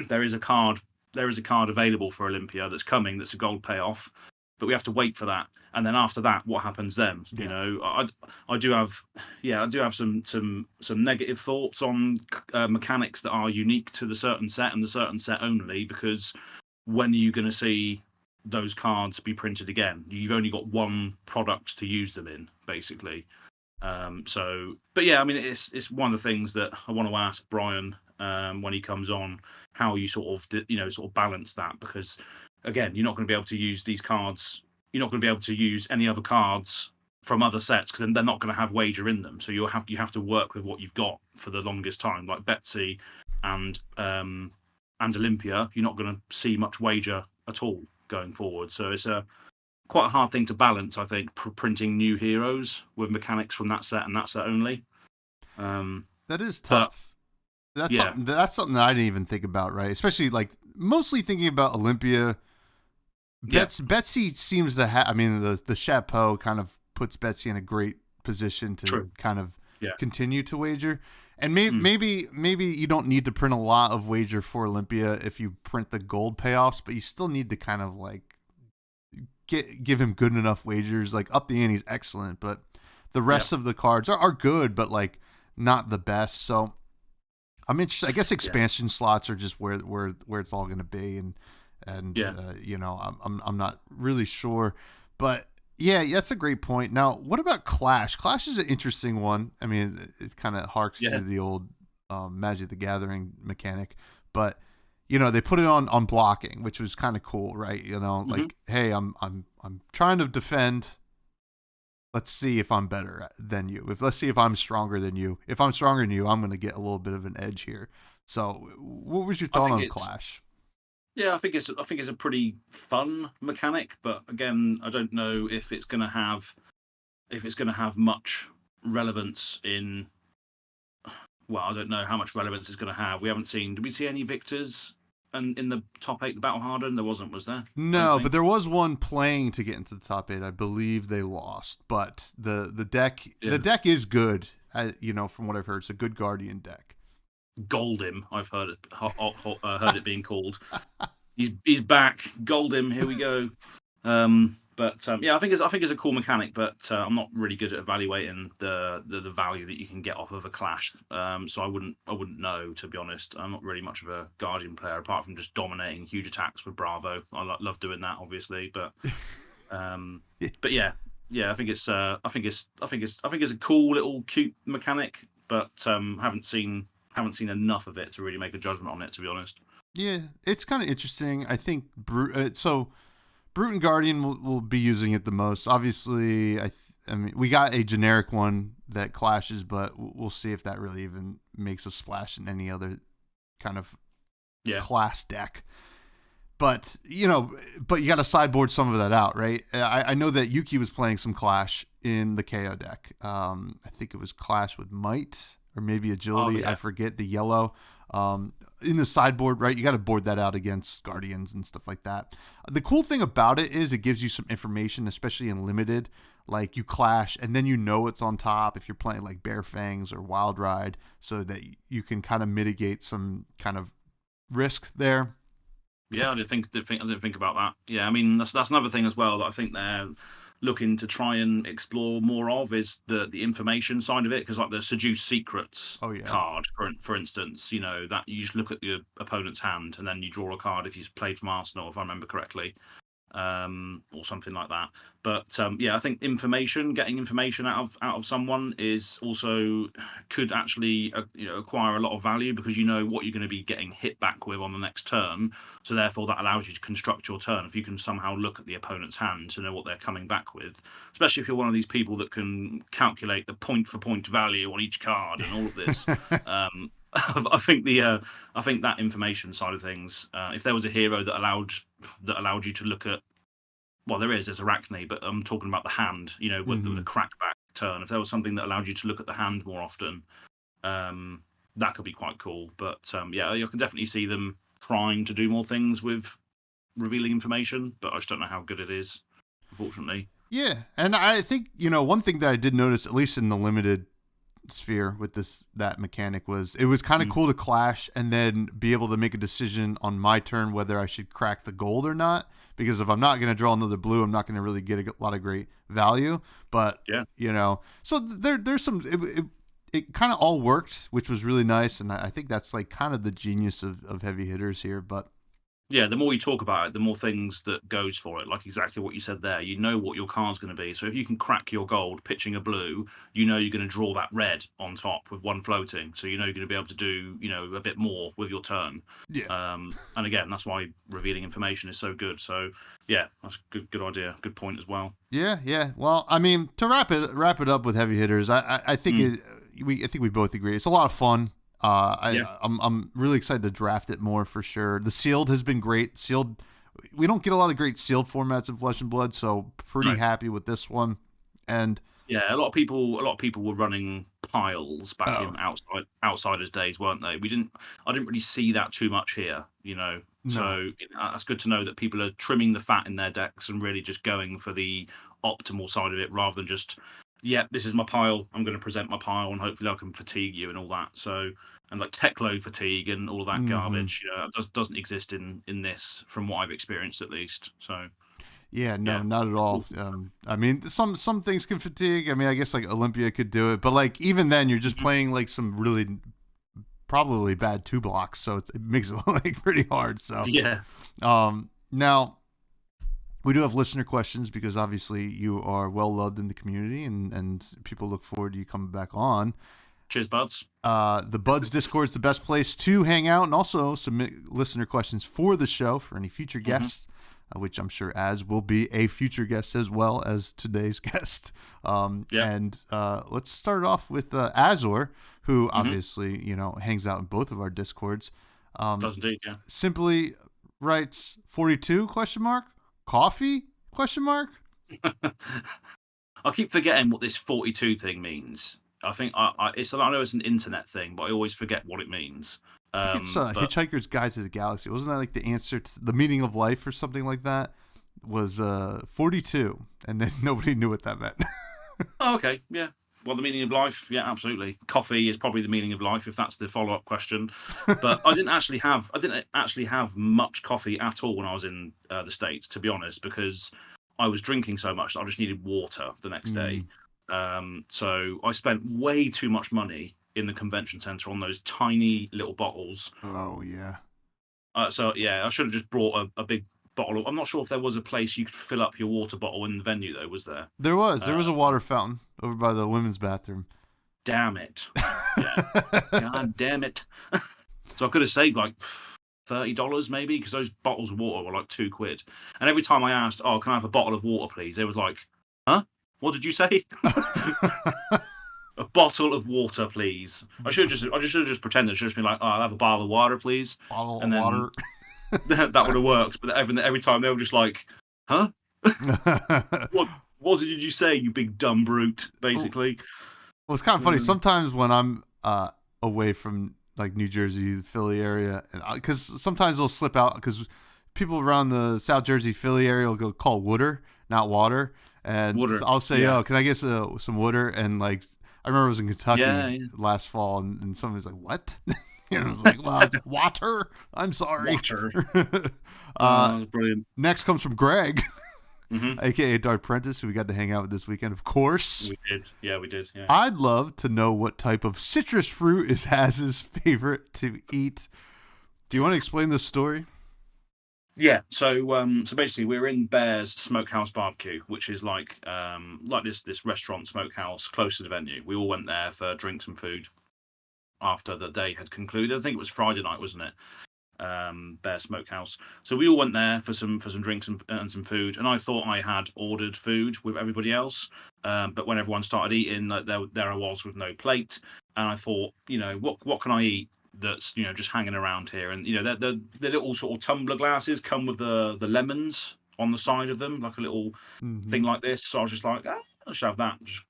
there is a card available for Olympia that's coming, that's a gold payoff, but we have to wait for that. And then after that, what happens then? I do have some negative thoughts on mechanics that are unique to the certain set and the certain set only, because when are you going to see those cards be printed again? You've only got one product to use them in, basically. But yeah, I mean, it's one of the things that I want to ask Brian when he comes on, how you sort of balance that, because again, you're not going to be able to use these cards. You're not going to be able to use any other cards from other sets, because then they're not going to have wager in them. So you have to work with what you've got for the longest time, like Betsy and Olympia. You're not going to see much wager at all going forward. So it's quite a hard thing to balance, I think, printing new heroes with mechanics from that set and that set only. That is tough. That's something that I didn't even think about, right? Especially like mostly thinking about Olympia. Betsy seems to have. I mean, the chapeau kind of puts Betsy in a great position to kind of continue to wager. And maybe you don't need to print a lot of wager for Olympia if you print the gold payoffs, but you still need to kind of like give him good enough wagers. Like up the ante's excellent, but the rest of the cards are good, but like not the best. So I'm interested. I guess expansion slots are just where it's all going to be, and you know, I'm not really sure, but yeah, that's a great point. Now, what about Clash? Clash is an interesting one. I mean, it kind of harks to the old Magic the Gathering mechanic, but you know, they put it on blocking, which was kind of cool, right? You know, like, hey, I'm trying to defend. Let's see if I'm better than you. Let's see if I'm stronger than you. If I'm stronger than you, I'm going to get a little bit of an edge here. So, what was your thought on Clash? Yeah, I think it's a pretty fun mechanic, but again, I don't know if it's going to have much relevance in. Well, I don't know how much relevance it's going to have. We haven't seen. Did we see any victors? And in the top 8, the Battle Hardened, there wasn't, was there? No, but there was one playing to get into the top 8. I believe they lost, but the deck is good. You know, from what I've heard, it's a good Guardian deck. Goldim, I've heard it being called. He's back. Goldim, here we go. Yeah, I think it's a cool mechanic, but I'm not really good at evaluating the value that you can get off of a Clash. So I wouldn't know, to be honest. I'm not really much of a Guardian player, apart from just dominating huge attacks with Bravo. I love doing that, obviously, but yeah, I think it's a cool little cute mechanic, but haven't seen enough of it to really make a judgment on it, to be honest. Yeah, it's kind of interesting. I think Brute and Guardian will be using it the most. Obviously, I mean, we got a generic one that clashes, but we'll see if that really even makes a splash in any other kind of class deck. But you got to sideboard some of that out, right? I know that Yuki was playing some Clash in the KO deck. I think it was Clash with Might or maybe Agility. I forget the yellow. In the sideboard, right? You got to board that out against Guardians and stuff like that. The cool thing about it is it gives you some information, especially in limited. Like you Clash and then you know it's on top if you're playing like Bare Fangs or Wild Ride, so that you can kind of mitigate some kind of risk there. Yeah, I didn't think about that. Yeah, I mean that's another thing as well that I think they're looking to try and explore more of is the information side of it, because like the Seduce Secrets card, for instance, you know, that you just look at the opponent's hand and then you draw a card if he's played from Arsenal, if I remember correctly, or something like that. But I think getting information out of someone is also could actually acquire a lot of value, because you know what you're going to be getting hit back with on the next turn. So therefore, that allows you to construct your turn. If you can somehow look at the opponent's hand to know what they're coming back with, especially if you're one of these people that can calculate the point for point value on each card and all of this. I think that information side of things. If there was a hero that allowed you to look at, well, there's Arachne, but I'm talking about the hand. You know, with the crackback turn. If there was something that allowed you to look at the hand more often, that could be quite cool. But you can definitely see them trying to do more things with revealing information, but I just don't know how good it is, unfortunately. Yeah, and I think one thing that I did notice, at least in the limited sphere with that mechanic, was it was kind of cool to Clash and then be able to make a decision on my turn whether I should crack the gold or not, because if I'm not going to draw another blue, I'm not going to really get a lot of great value. But so there's some it kind of all worked, which was really nice, and I think that's like kind of the genius of heavy hitters here. But Yeah, the more you talk about it, the more things that goes for it. Like exactly what you said there. You know what your card's going to be. So if you can crack your gold pitching a blue, you know you're going to draw that red on top with one floating. So you know you're going to be able to do, a bit more with your turn. Yeah. And again, that's why revealing information is so good. So yeah, that's a good idea. Good point as well. Yeah. Well, I mean, to wrap it up with heavy hitters, I think I think we both agree it's a lot of fun. I'm really excited to draft it more for sure. The sealed has been great. Sealed, we don't get a lot of great sealed formats in Flesh and Blood, so pretty happy with this one. And yeah, a lot of people were running piles back in Outsiders days, weren't they? I didn't really see that too much here, No. So that's good to know that people are trimming the fat in their decks and really just going for the optimal side of it rather than just, this is my pile. I'm going to present my pile and hopefully I can fatigue you and all that. So, and like tech load fatigue and all that garbage, doesn't exist in this from what I've experienced at least. So. Yeah, not at all. I mean, some things can fatigue. I mean, I guess like Olympia could do it, but like even then, you're just playing like some really probably bad 2 blocks, so it makes it like pretty hard. So yeah. Now we do have listener questions because obviously you are well loved in the community, and people look forward to you coming back on. Cheers, buds. The Buds Discord is the best place to hang out and also submit listener questions for the show for any future guests. Which I'm sure Az will be a future guest as well as today's guest. And let's start off with Azor, who obviously, hangs out in both of our Discords. Does indeed, yeah. Simply writes 42 ? Coffee ? I keep forgetting what this 42 thing means. I think I know it's an internet thing, but I always forget what it means. I think it's Hitchhiker's Guide to the Galaxy. Wasn't that like the answer to the meaning of life or something like that? Was 42, and then nobody knew what that meant. Oh, okay, yeah. Well, the meaning of life, yeah, absolutely. Coffee is probably the meaning of life, if that's the follow-up question. But I didn't actually have much coffee at all when I was in the States, to be honest, because I was drinking so much that I just needed water the next day. So I spent way too much money in the convention center on those tiny little bottles. Oh yeah. So yeah, I should have just brought a big bottle. I'm not sure if there was a place you could fill up your water bottle in the venue though. Was there? There was a water fountain over by the women's bathroom. Damn it! Yeah. God damn it! So I could have saved like $30 maybe because those bottles of water were like £2. And every time I asked, "Oh, can I have a bottle of water, please?" They was like, "Huh? What did you say?" A bottle of water, please. I should have just pretended. I should have just been like, "Oh, I'll have a bottle of water, please." Bottle of water. That would have worked. But every time they were just like, "Huh? What did you say, you big dumb brute?" Basically. Well, it's kind of funny. Sometimes when I'm away from like New Jersey, the Philly area, because sometimes they'll slip out because people around the South Jersey, Philly area will go call water, not water, and water. I'll say, "Oh, can I get some water?" And like. I remember I was in Kentucky last fall, and someone was like, "What?" I was like, "Well, it's water. I'm sorry." Water. That was brilliant. Next comes from Greg, aka Dark Prentice, who we got to hang out with this weekend. Of course, we did. Yeah, we did. Yeah. I'd love to know what type of citrus fruit is Haz's favorite to eat. Do you want to explain this story? Yeah, so basically we're in Bear's Smokehouse Barbecue, which is like this restaurant smokehouse close to the venue. We all went there for drinks and food after the day had concluded. I think it was Friday night, wasn't it? Bear Smokehouse. So we all went there for some drinks and some food. And I thought I had ordered food with everybody else, but when everyone started eating, like there I was with no plate. And I thought, what can I eat that's just hanging around here? And the little sort of tumbler glasses come with the lemons on the side of them, like a little thing like this. So I was just like, I should have that. Just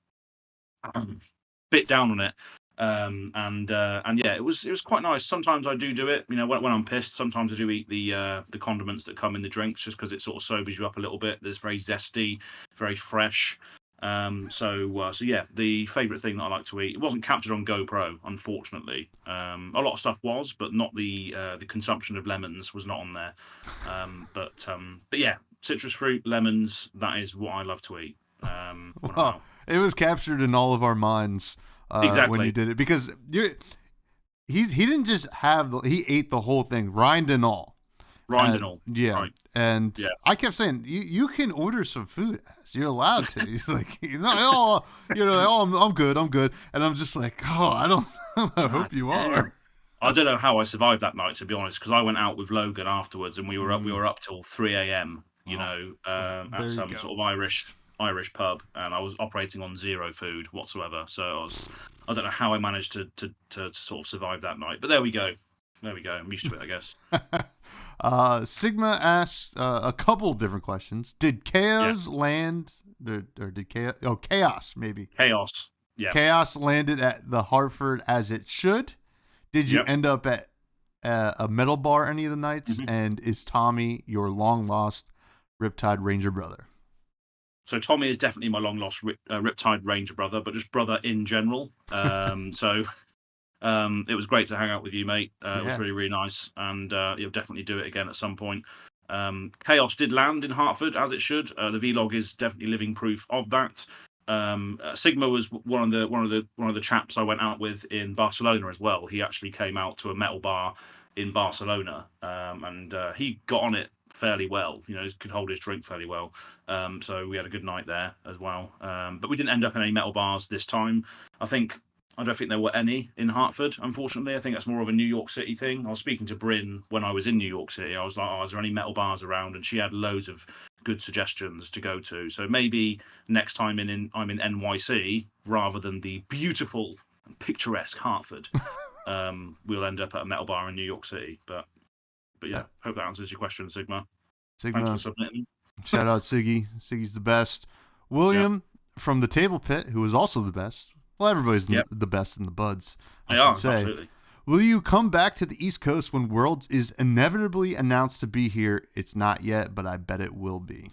bit down on it. And yeah, it was quite nice. Sometimes I do it, when I'm pissed. Sometimes I do eat the condiments that come in the drinks, just because it sort of sobers you up a little bit. It's very zesty, very fresh. So yeah, the favorite thing that I like to eat. It wasn't captured on GoPro, unfortunately. A lot of stuff was, but not the consumption of lemons was not on there. But yeah, citrus fruit, lemons. That is what I love to eat. Well, it was captured in all of our minds. Exactly. When you did it, because he didn't just he ate the whole thing, rind and all. Rind and all. Yeah. Right. And Yeah. I kept saying, you can order some food. You're allowed to. He's like, I'm good. And I'm just like, I don't I hope you are. I don't know how I survived that night, to be honest, because I went out with Logan afterwards, and we were up till 3 a.m. At some sort of Irish pub, and I was operating on zero food whatsoever. So I don't know how I managed to sort of survive that night. But there we go. I'm used to it, I guess. Sigma asks a couple different questions. Did Chaos land, or did Chaos? Oh, Chaos maybe. Chaos. Yeah. Chaos landed at the Hartford as it should. Did you end up at a metal bar any of the nights? Mm-hmm. And is Tommy your long lost Riptide Ranger brother? So Tommy is definitely my long lost Riptide Ranger brother, but just brother in general. So it was great to hang out with you, mate. It was really, really nice, and you'll definitely do it again at some point. Chaos did land in Hartford as it should. The vlog is definitely living proof of that. Sigma was one of the chaps I went out with in Barcelona as well. He actually came out to a metal bar in Barcelona, and he got on it fairly well. He could hold his drink fairly well. So we had a good night there as well. But we didn't end up in any metal bars this time. I don't think there were any in Hartford, unfortunately. I think that's more of a New York City thing. I was speaking to Bryn when I was in New York City. I was like, is there any metal bars around? And she had loads of good suggestions to go to. So maybe next time I'm in NYC, rather than the beautiful and picturesque Hartford, we'll end up at a metal bar in New York City. But yeah, hope that answers your question, Sigma. Thanks for submitting. Shout out Siggy. Siggy's the best. William from the Table Pit, who is also the best. Well, everybody's the best in the buds. They are, absolutely. Will you come back to the East Coast when Worlds is inevitably announced to be here? It's not yet, but I bet it will be.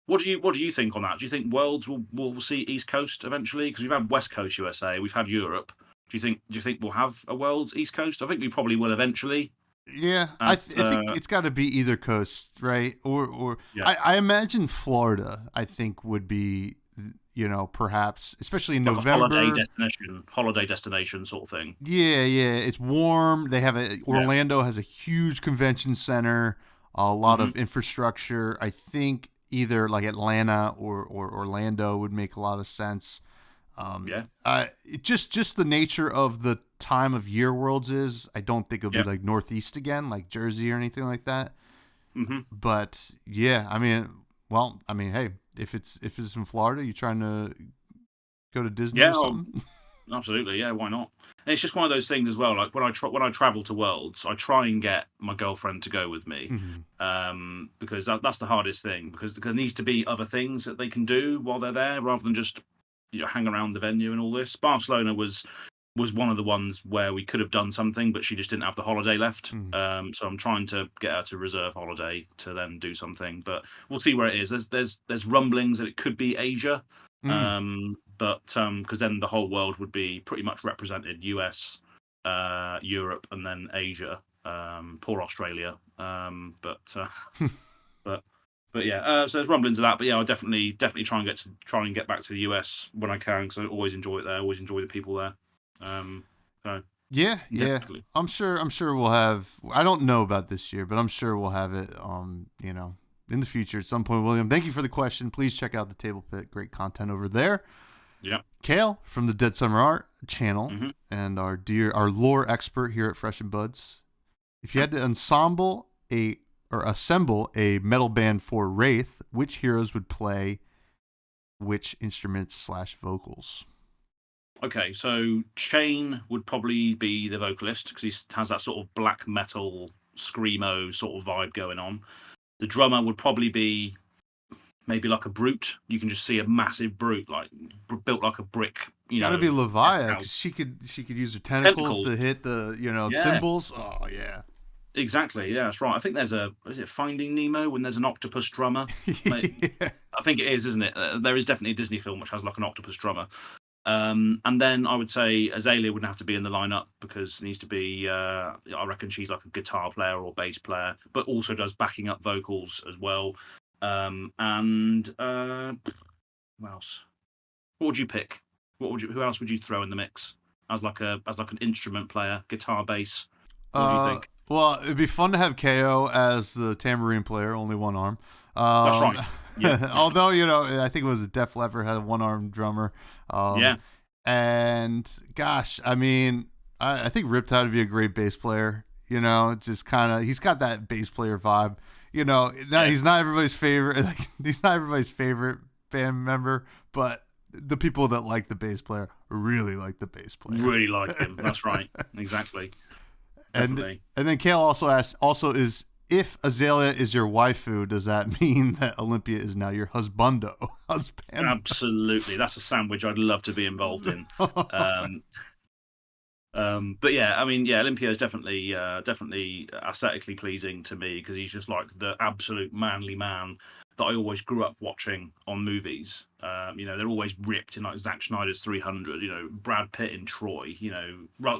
What do you think on that? Do you think Worlds will see East Coast eventually? Because we've had West Coast USA, we've had Europe. Do you think we'll have a Worlds East Coast? I think we probably will eventually. Yeah, I think it's got to be either coast, right? Or I imagine Florida. I think would be. Perhaps, especially in November. Holiday destination sort of thing. Yeah. It's warm. They have Orlando has a huge convention center, a lot of infrastructure. I think either like Atlanta or Orlando would make a lot of sense. Just the nature of the time of year Worlds is. I don't think it'll be like Northeast again, like Jersey or anything like that. Mm-hmm. But yeah, hey. If it's in Florida, you trying to go to Disney or something? Absolutely, yeah. Why not? And it's just one of those things as well. Like when I travel to Worlds, I try and get my girlfriend to go with me, because that's the hardest thing. Because there needs to be other things that they can do while they're there, rather than just hang around the venue and all this. Barcelona was one of the ones where we could have done something, but she just didn't have the holiday left. So I'm trying to get her to reserve holiday to then do something, but we'll see where it is. There's rumblings that it could be Asia, but because then the whole world would be pretty much represented: US, Europe, and then Asia. Poor Australia, but yeah. So there's rumblings of that, but yeah, I'll definitely try and get back to the US when I can, because I always enjoy it there. Always enjoy the people there. Yeah. I'm sure we'll have. I don't know about this year, but I'm sure we'll have it. In the future at some point. William, thank you for the question. Please check out the Table Pit. Great content over there. Yeah. Kale from the Dead Summer Art channel and our lore expert here at Fresh and Buds. If you had to assemble a metal band for Wraith, which heroes would play which instruments / vocals? Okay, so Chain would probably be the vocalist, because he has that sort of black metal screamo sort of vibe going on. The drummer would probably be maybe like a brute. You can just see a massive brute, like built like a brick. Gotta be Levia, because she could use her tentacles to hit the cymbals. Oh yeah. Exactly, yeah, that's right. I think is it Finding Nemo when there's an octopus drummer? Yeah. I think it is, isn't it? There is definitely a Disney film which has like an octopus drummer. And then I would say Azalea wouldn't have to be in the lineup, because it needs to be, I reckon she's like a guitar player or bass player, but also does backing up vocals as well. And who else? What would you pick? Who else would you throw in the mix as like an instrument player, guitar, bass? What do you think? Well, it'd be fun to have KO as the tambourine player, only one arm. That's right. Yeah. Although, I think it was Def Leppard had a one-armed drummer. Yeah. And gosh, I mean, I think Riptide would be a great bass player. Just kind of, he's got that bass player vibe. He's not everybody's favorite. Like, he's not everybody's favorite band member, but the people that like the bass player really like the bass player. Really like him. That's right. Exactly. And then Kale also asked, if Azalea is your waifu, does that mean that Olympia is now your husbando? Absolutely. That's a sandwich I'd love to be involved in. But yeah, I mean, yeah, Olympia is definitely aesthetically pleasing to me because he's just like the absolute manly man that I always grew up watching on movies. They're always ripped in like Zack Snyder's 300, Brad Pitt in Troy,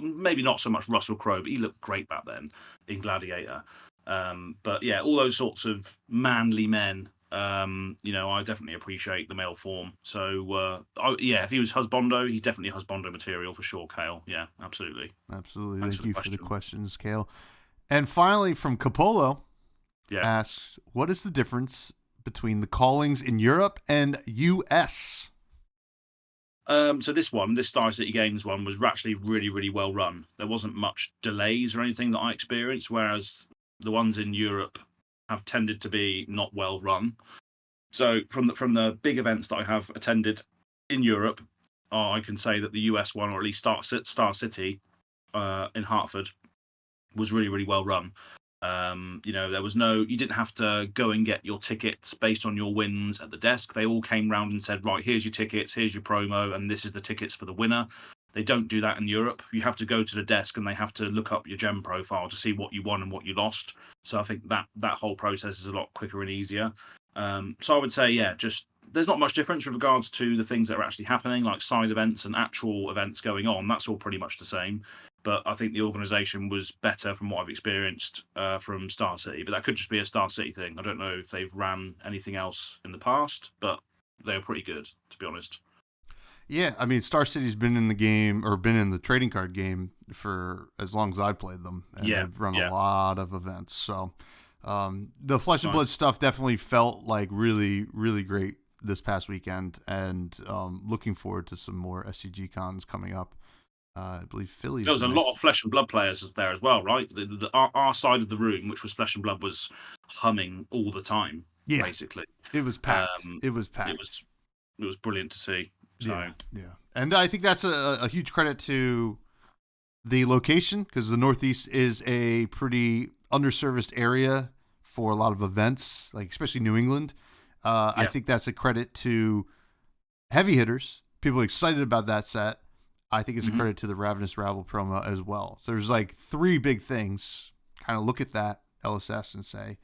maybe not so much Russell Crowe, but he looked great back then in Gladiator. But yeah, all those sorts of manly men, I definitely appreciate the male form. So, if he was husbando, he's definitely husbando material for sure, Kale. Yeah, absolutely. Absolutely. Thank you for the questions, Kale. And finally, from Capolo, asks, what is the difference between the callings in Europe and US? So this Star City Games one was actually really, really well run. There wasn't much delays or anything that I experienced, whereas the ones in Europe have tended to be not well run. So from the big events that I have attended in Europe, I can say that the US one, or at least Star City in Hartford, was really, really well run. There was you didn't have to go and get your tickets based on your wins at the desk. They all came round and said, right, here's your tickets, here's your promo, and this is the tickets for the winner. They don't do that in Europe. You have to go to the desk and they have to look up your gem profile to see what you won and what you lost. So I think that whole process is a lot quicker and easier. So I would say, just there's not much difference with regards to the things that are actually happening, like side events and actual events going on. That's all pretty much the same. But I think the organisation was better from what I've experienced from Star City. But that could just be a Star City thing. I don't know if they've ran anything else in the past, but they were pretty good, to be honest. Yeah, I mean, Star City's been in the game, or been in the trading card game for as long as I've played them. And they've run a lot of events. So the Flesh and Blood stuff definitely felt like really, really great this past weekend. And looking forward to some more SCG cons coming up. I believe Philly's. There was a lot of Flesh and Blood players there as well, right? Our side of the room, which was Flesh and Blood, was humming all the time, basically. It was packed. It was brilliant to see. So. Yeah. And I think that's a huge credit to the location, because the Northeast is a pretty underserviced area for a lot of events, like especially New England. I think that's a credit to heavy hitters, people excited about that set. I think it's a credit to the Ravenous Rabble promo as well. So there's like three big things. Kind of look at that LSS and say,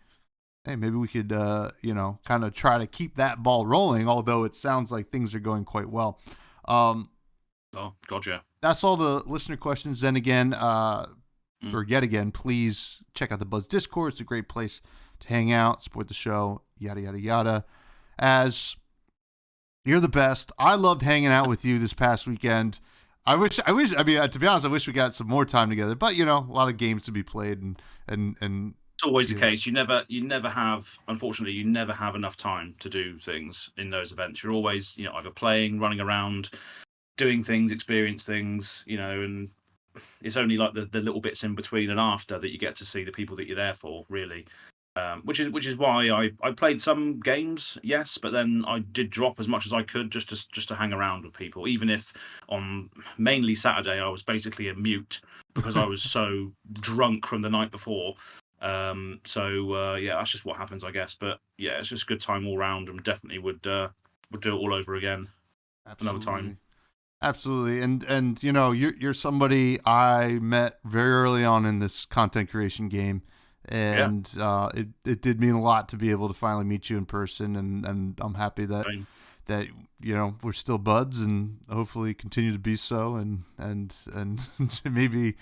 hey, maybe we could, kind of try to keep that ball rolling, although it sounds like things are going quite well. Gotcha. That's all the listener questions. Then again, or yet again, please check out the Buzz Discord. It's a great place to hang out, support the show, yada, yada, yada. As you're the best. I loved hanging out with you this past weekend. I wish, to be honest, I wish we got some more time together, but a lot of games to be played and it's always the case. You never have, unfortunately, you never have enough time to do things in those events. You're always, either playing, running around, doing things, experience things, and it's only like the little bits in between and after that you get to see the people that you're there for, really. Which is why I played some games, yes, but then I did drop as much as I could just to hang around with people. Even if on mainly Saturday I was basically a mute because I was so drunk from the night before. That's just what happens, I guess. But yeah, it's just a good time all round, and definitely would do it all over again. Absolutely. Another time. Absolutely, and you're somebody I met very early on in this content creation game. And it did mean a lot to be able to finally meet you in person, and I'm happy that we're still buds and hopefully continue to be so, and maybe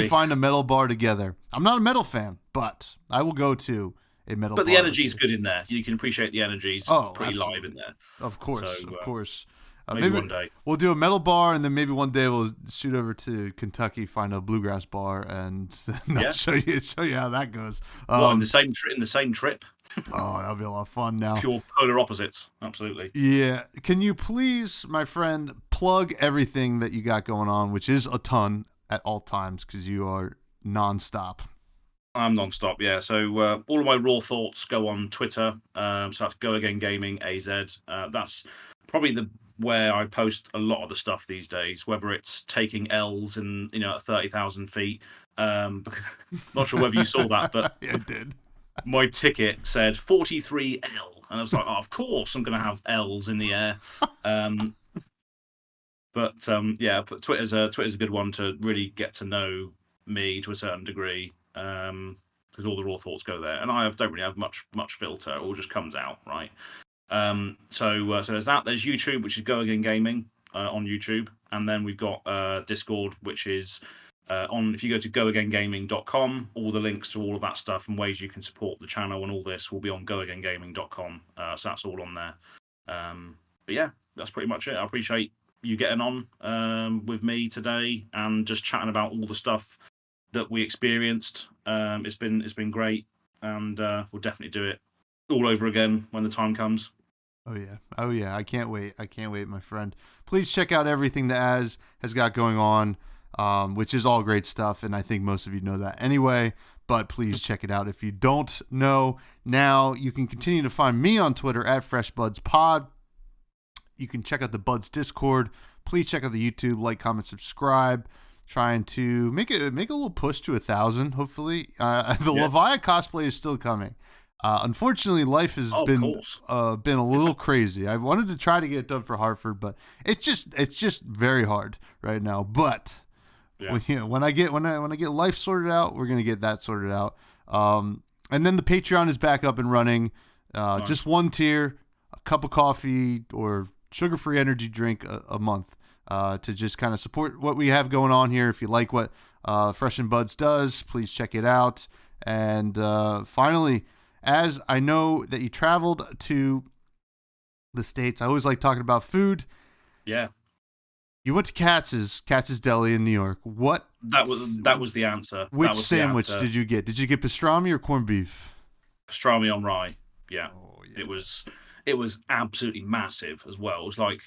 find a metal bar together. I'm not a metal fan, but I will go to a metal bar. But the energy's good in there. You can appreciate the energy's pretty live in there. Of course. Maybe one day. We'll do a metal bar, and then maybe one day we'll shoot over to Kentucky, find a bluegrass bar, and I'll show you how that goes. In the same trip? Oh, that'll be a lot of fun now. Pure polar opposites. Absolutely. Yeah. Can you please, my friend, plug everything that you got going on, which is a ton at all times, because you are nonstop. I'm nonstop, yeah. So all of my raw thoughts go on Twitter. So that's Go Again Gaming AZ. That's probably where I post a lot of the stuff these days, whether it's taking L's in at 30,000 feet. Not sure whether you saw that, but yeah, I did. My ticket said 43L, and I was like, oh, of course I'm going to have L's in the air. But Twitter's a good one to really get to know me to a certain degree, because all the raw thoughts go there, and don't really have much filter. It all just comes out, right? So there's that. There's YouTube, which is Go Again Gaming on YouTube, and then we've got Discord, which is if you go to goagaingaming.com, all the links to all of that stuff and ways you can support the channel and all this will be on goagaingaming.com. So that's all on there. But yeah, that's pretty much it. I appreciate you getting on with me today and just chatting about all the stuff that we experienced. It's been great, and we'll definitely do it all over again when the time comes. Oh yeah, I can't wait, my friend. Please check out everything that Az has got going on, which is all great stuff, and I think most of you know that anyway, but please check it out if you don't know. Now you can continue to find me on Twitter at freshbudspod. You can check out the Buds Discord. Please check out the YouTube, like, comment, subscribe. Trying to make a little push to 1,000, hopefully. Leviah cosplay is still coming. Unfortunately, life has been a little crazy. I wanted to try to get it done for Hartford, but it's just very hard right now. But when I get life sorted out, we're gonna get that sorted out. And then the Patreon is back up and running. Nice. Just one tier, a cup of coffee or sugar-free energy drink a month. To just kind of support what we have going on here. If you like what Fresh and Buds does, please check it out. And finally, as I know that you traveled to the States, I always like talking about food. Yeah. You went to Katz's Deli in New York. What? That was the answer. Which sandwich did you get? Did you get pastrami or corned beef? Pastrami on rye. Yeah. Oh, yeah. It was absolutely massive as well. It was like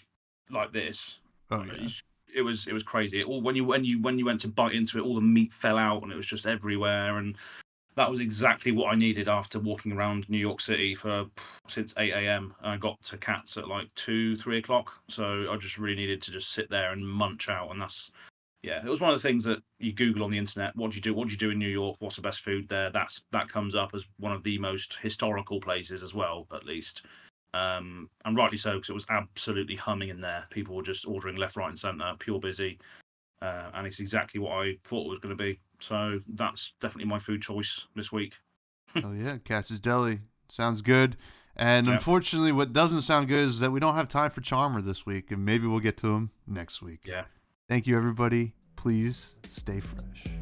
this. Oh, yeah. It was crazy. When you went to bite into it, all the meat fell out and it was just everywhere. And that was exactly what I needed after walking around New York City since 8 a.m. I got to Katz at like 2-3 o'clock. So I just really needed to just sit there and munch out. And it was one of the things that you Google on the internet. What do you do in New York? What's the best food there? That comes up as one of the most historical places as well, at least. And rightly so, because it was absolutely humming in there. People were just ordering left, right, and centre, pure busy. And it's exactly what I thought it was going to be. So that's definitely my food choice this week. Oh, yeah. Katz's Deli. Sounds good. And unfortunately, what doesn't sound good is that we don't have time for Charmer this week. And maybe we'll get to him next week. Yeah. Thank you, everybody. Please stay fresh.